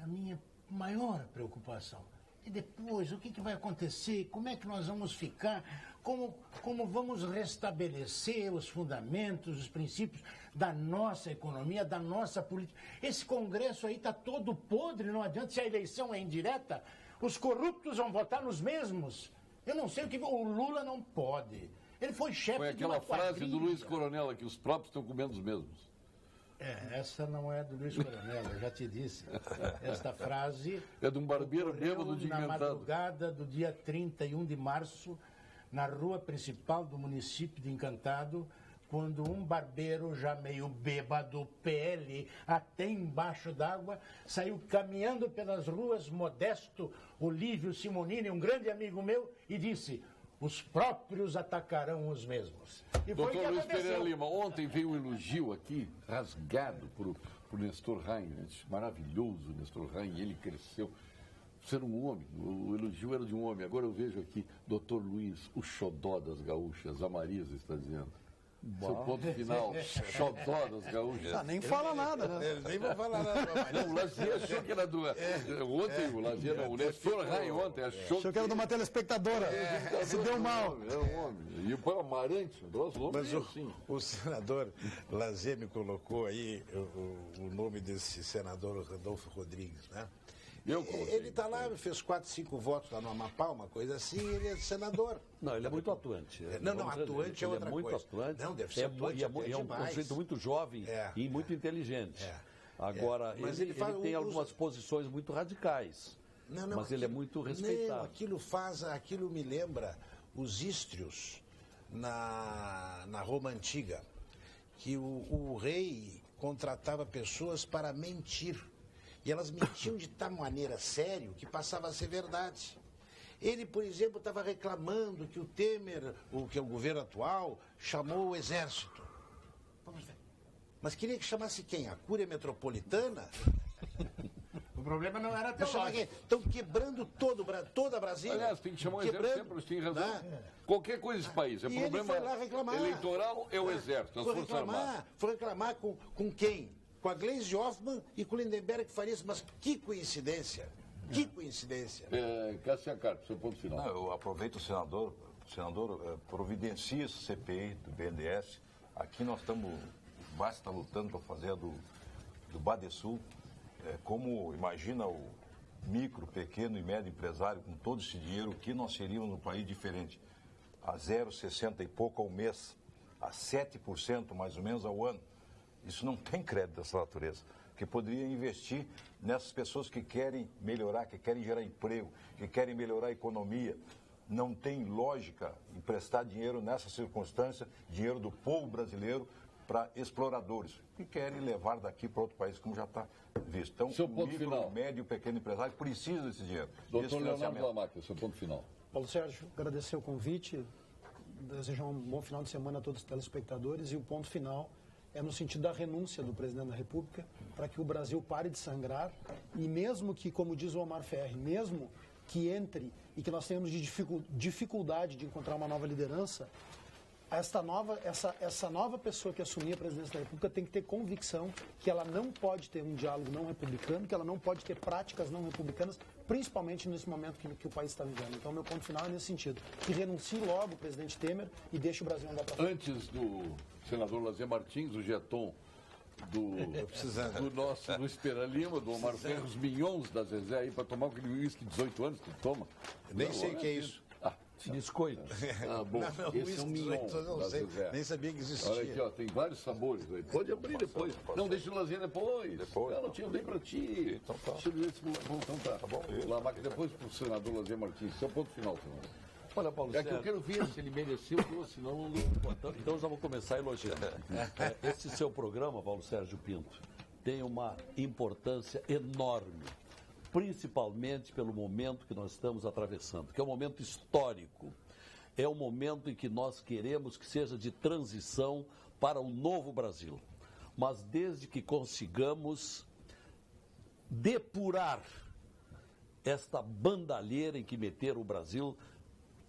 a minha maior preocupação e depois, o que vai acontecer? Como é que nós vamos ficar? Como vamos restabelecer os fundamentos, os princípios da nossa economia, da nossa política? Esse Congresso aí está todo podre, não adianta. Se a eleição é indireta, os corruptos vão votar nos mesmos. Eu não sei o que... O Lula não pode. Ele foi chefe de uma quadrilha. Foi aquela frase do Luiz Coronel, que os próprios estão comendo os mesmos. Essa não é do Luiz Coronel, eu já te disse. Esta frase... É de um barbeiro bêbado de na Encantado. madrugada do dia 31 de março, na rua principal do município de Encantado, quando um barbeiro já meio bêbado, pele até embaixo d'água, saiu caminhando pelas ruas, Modesto Olívio Simonini, um grande amigo meu, e disse... Os próprios atacarão os mesmos. E Doutor Luiz Pereira Lima, ontem veio um elogio aqui, rasgado por Nestor Heinrich. Maravilhoso, Nestor Heinrich, ele cresceu. Ser um homem, o elogio era de um homem. Agora eu vejo aqui, doutor Luiz, o xodó das gaúchas, a Marisa está dizendo. Seu ponto final, xodó das gaúchas. Nem fala nada, né? Nem vou falar nada. Não, o Lazier achou que era do... Ontem o Lazier não, o Nestor Heinrich ontem achou que era de uma telespectadora. Se deu mal. É um homem. E o Amarante, mas o senador Lazier me colocou aí o nome desse senador Rodolfo Rodrigues, né? Ele está lá, fez 4, 5 votos lá no Amapá, uma coisa assim, ele é senador. Não, ele é muito atuante. Não, atuante é outra coisa. Ele é muito atuante. Não, deve ser atuante é um sujeito muito jovem e muito inteligente. Agora, mas ele tem algumas posições muito radicais. Mas ele é muito respeitado. Aquilo me lembra os ístrios na Roma Antiga, que o rei contratava pessoas para mentir. E elas mentiam de tal maneira sério que passava a ser verdade. Ele, por exemplo, estava reclamando que o Temer, que é o governo atual, chamou o exército. Mas queria que chamasse quem? A Cúria Metropolitana? O problema não era teológico. Estão quebrando toda a Brasília. Aliás, tem que chamar o exército sempre, eles têm razão. Qualquer coisa desse país. É problema ele foi lá reclamar. Eleitoral é o exército, as Forças Armadas. Foi reclamar com quem? Com a Gleisi Hoffmann e com o Lindenberg Farias, mas que coincidência! Que coincidência! Cássio Carpe, seu ponto final. Eu aproveito o senador providencia esse CPI do BNDES. Aqui nós estamos, o BAS está lutando para fazer a do Badesul. Como imagina o micro, pequeno e médio empresário com todo esse dinheiro, o que nós seríamos num país diferente? A 0,60 e pouco ao mês, a 7% mais ou menos ao ano. Isso não tem crédito dessa natureza, que poderia investir nessas pessoas que querem melhorar, que querem gerar emprego, que querem melhorar a economia. Não tem lógica emprestar dinheiro nessa circunstância, dinheiro do povo brasileiro, para exploradores, que querem levar daqui para outro país, como já está visto. Então, seu ponto micro, final. Médio e pequeno empresário precisa desse dinheiro. Doutor Leonardo Lamacchia, seu ponto final. Paulo Sérgio, agradecer o convite, desejar um bom final de semana a todos os telespectadores e o ponto final é no sentido da renúncia do presidente da República para que o Brasil pare de sangrar e mesmo que, como diz o Omar Ferri, mesmo que entre e que nós tenhamos dificuldade de encontrar uma nova liderança, essa nova pessoa que assumir a presidência da República tem que ter convicção que ela não pode ter um diálogo não republicano, que ela não pode ter práticas não republicanas, principalmente nesse momento que o país está vivendo. Então, meu ponto final é nesse sentido. Que renuncie logo o presidente Temer e deixe o Brasil andar para frente. Antes do senador Lazier Martins, o jeton do nosso Luiz Pereira Lima, do Omar Ferri, os mignons da Zezé aí para tomar aquele uísque de 18 anos que toma. Nem sei o que é isso. Biscoito. Bom, esse é um mignon da Zezé. Nem sabia que existia. Olha aqui, ó, tem vários sabores aí. Pode abrir depois. Não, deixa o Lazier depois. Ela tinha bem para ti. Então tá. Deixa eu ver esse então tá. Tá bom. Lamacchia, depois para o senador Lazier Martins. Seu ponto final, senador. Olha, Paulo Sérgio. Que eu quero ver se ele mereceu, senão não... Então já vou começar elogiando. Esse seu programa, Paulo Sérgio Pinto, tem uma importância enorme, principalmente pelo momento que nós estamos atravessando, que é um momento histórico. É um momento em que nós queremos que seja de transição para um novo Brasil. Mas desde que consigamos depurar esta bandalheira em que meteram o Brasil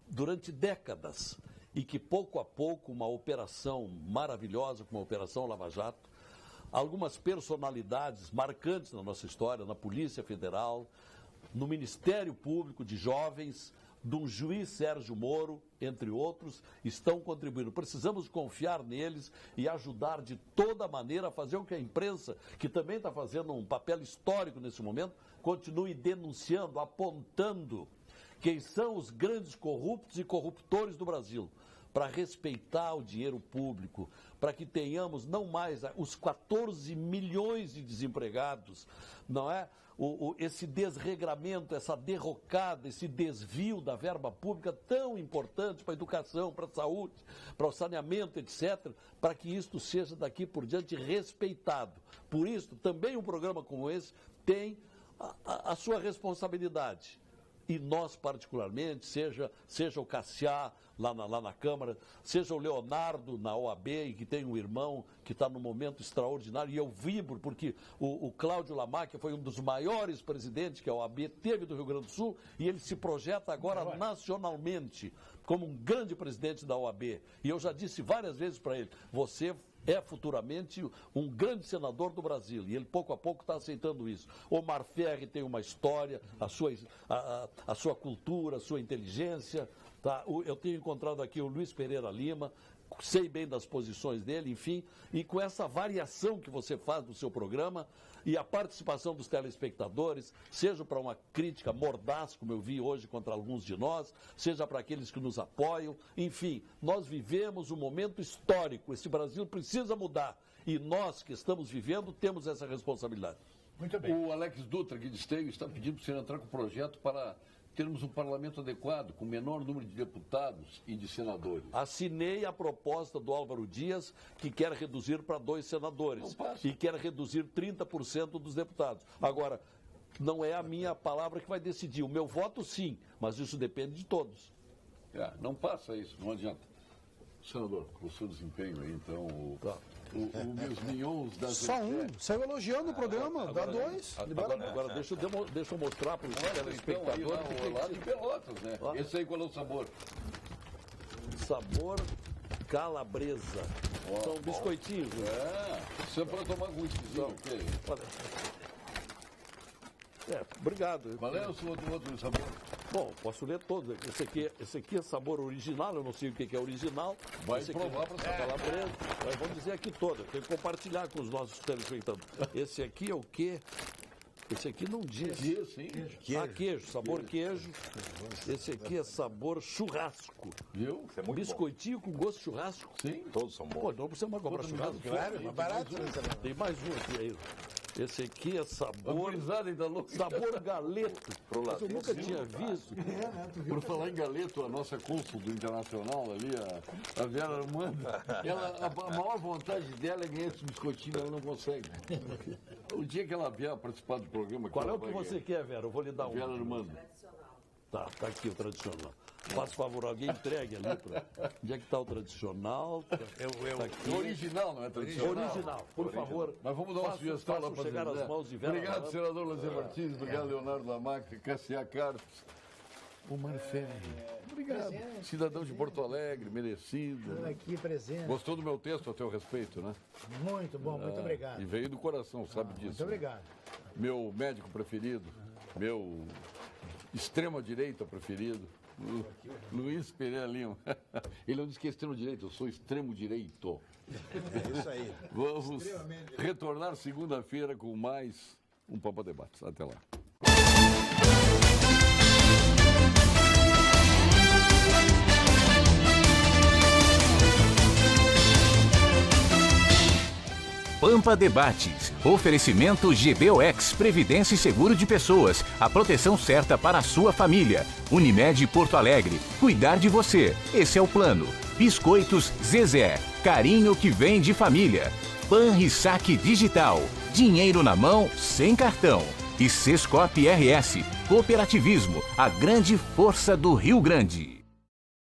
durante décadas e que pouco a pouco uma operação maravilhosa como a Operação Lava Jato, algumas personalidades marcantes na nossa história, na Polícia Federal, no Ministério Público de Jovens, do juiz Sérgio Moro, entre outros, estão contribuindo. Precisamos confiar neles e ajudar de toda maneira a fazer o que a imprensa, que também está fazendo um papel histórico nesse momento, continue denunciando, apontando quem são os grandes corruptos e corruptores do Brasil, para respeitar o dinheiro público, para que tenhamos não mais os 14 milhões de desempregados, não é? Esse desregramento, essa derrocada, esse desvio da verba pública tão importante para a educação, para a saúde, para o saneamento, etc., para que isto seja daqui por diante respeitado. Por isso, também um programa como esse tem a sua responsabilidade. E nós, particularmente, seja o Cassiá lá na Câmara, seja o Leonardo na OAB, e que tem um irmão que está num momento extraordinário, e eu vibro, porque o Cláudio Lamáquia foi um dos maiores presidentes que a OAB teve do Rio Grande do Sul, e ele se projeta agora nacionalmente como um grande presidente da OAB. E eu já disse várias vezes para ele, você é futuramente um grande senador do Brasil, e ele pouco a pouco está aceitando isso. Omar Ferri tem uma história, a sua cultura, a sua inteligência. Tá? Eu tenho encontrado aqui o Luiz Pereira Lima, sei bem das posições dele, enfim, e com essa variação que você faz do seu programa e a participação dos telespectadores, seja para uma crítica mordaz, como eu vi hoje contra alguns de nós, seja para aqueles que nos apoiam, enfim, nós vivemos um momento histórico, esse Brasil precisa mudar e nós que estamos vivendo temos essa responsabilidade. Muito bem. O Alex Dutra, aqui de Esteio, está pedindo para o senhor entrar com o projeto para termos um parlamento adequado, com menor número de deputados e de senadores. Assinei a proposta do Álvaro Dias, que quer reduzir para 2 senadores e quer reduzir 30% dos deputados. Agora, não é a minha palavra que vai decidir. O meu voto, sim, mas isso depende de todos. Não passa isso, não adianta. Senador, com o seu desempenho aí, então, os mignons da Só um, saiu elogiando o programa, dá 2. Agora deixa eu mostrar para o telespectador. Então, lá de Pelotas, né? Esse aí qual é o sabor? Sabor calabresa. São biscoitinhos. Isso é para tomar com whiskyzinho, ok? Obrigado. Qual é o seu outro sabor? Bom, posso ler todos. Esse aqui é sabor original, eu não sei o que é original. Vai provar para essa calabresa. Mas vamos dizer aqui toda, tenho que compartilhar com os nossos telespectadores. Esse aqui é o quê? Esse aqui não diz. Queijo, sabor queijo. Esse aqui é sabor churrasco. Viu? É muito biscoitinho bom. Com gosto de churrasco. Sim. Todos são bons. Não precisa mais comprar churrasco. Claro, é barato. Tem mais um aqui aí. Esse aqui é sabor galeto. Eu nunca tinha visto. Por falar em galeto, a nossa cônsul do Internacional ali, a Vera Armando, a maior vontade dela é ganhar esse biscoitinho, ela não consegue. O dia que ela vier participar do programa... Qual é o que você quer, Vera? Eu vou lhe dar um. Vera Armando. Tá aqui o tradicional. Faça favor, alguém entregue ali. Onde é que está o tradicional? Tá aqui. Original, não é tradicional? Original, por favor. Mas vamos dar uma sugestão lá para chegar às mãos de Vera. Obrigado, senador Lazer Martins. Obrigado, Leonardo Lamáquia, Cassiá Carpes. Omar Ferri. Obrigado. Cidadão de Porto Alegre, merecido. Aqui presente. Gostou do meu texto a teu respeito, né? Muito bom, muito obrigado. E veio do coração, sabe disso. Muito obrigado. Meu médico preferido, meu extrema-direita preferido, Luiz Pereira Lima. Ele não diz que é extremo-direito, eu sou extremo-direito. É isso aí. Vamos retornar segunda-feira com mais um Pampa Debates. Até lá. Pampa Debates. Oferecimento GBOX, Previdência e Seguro de Pessoas. A proteção certa para a sua família. Unimed Porto Alegre. Cuidar de você. Esse é o plano. Biscoitos Zezé. Carinho que vem de família. Panrisac Digital. Dinheiro na mão, sem cartão. E Sescop RS. Cooperativismo. A grande força do Rio Grande.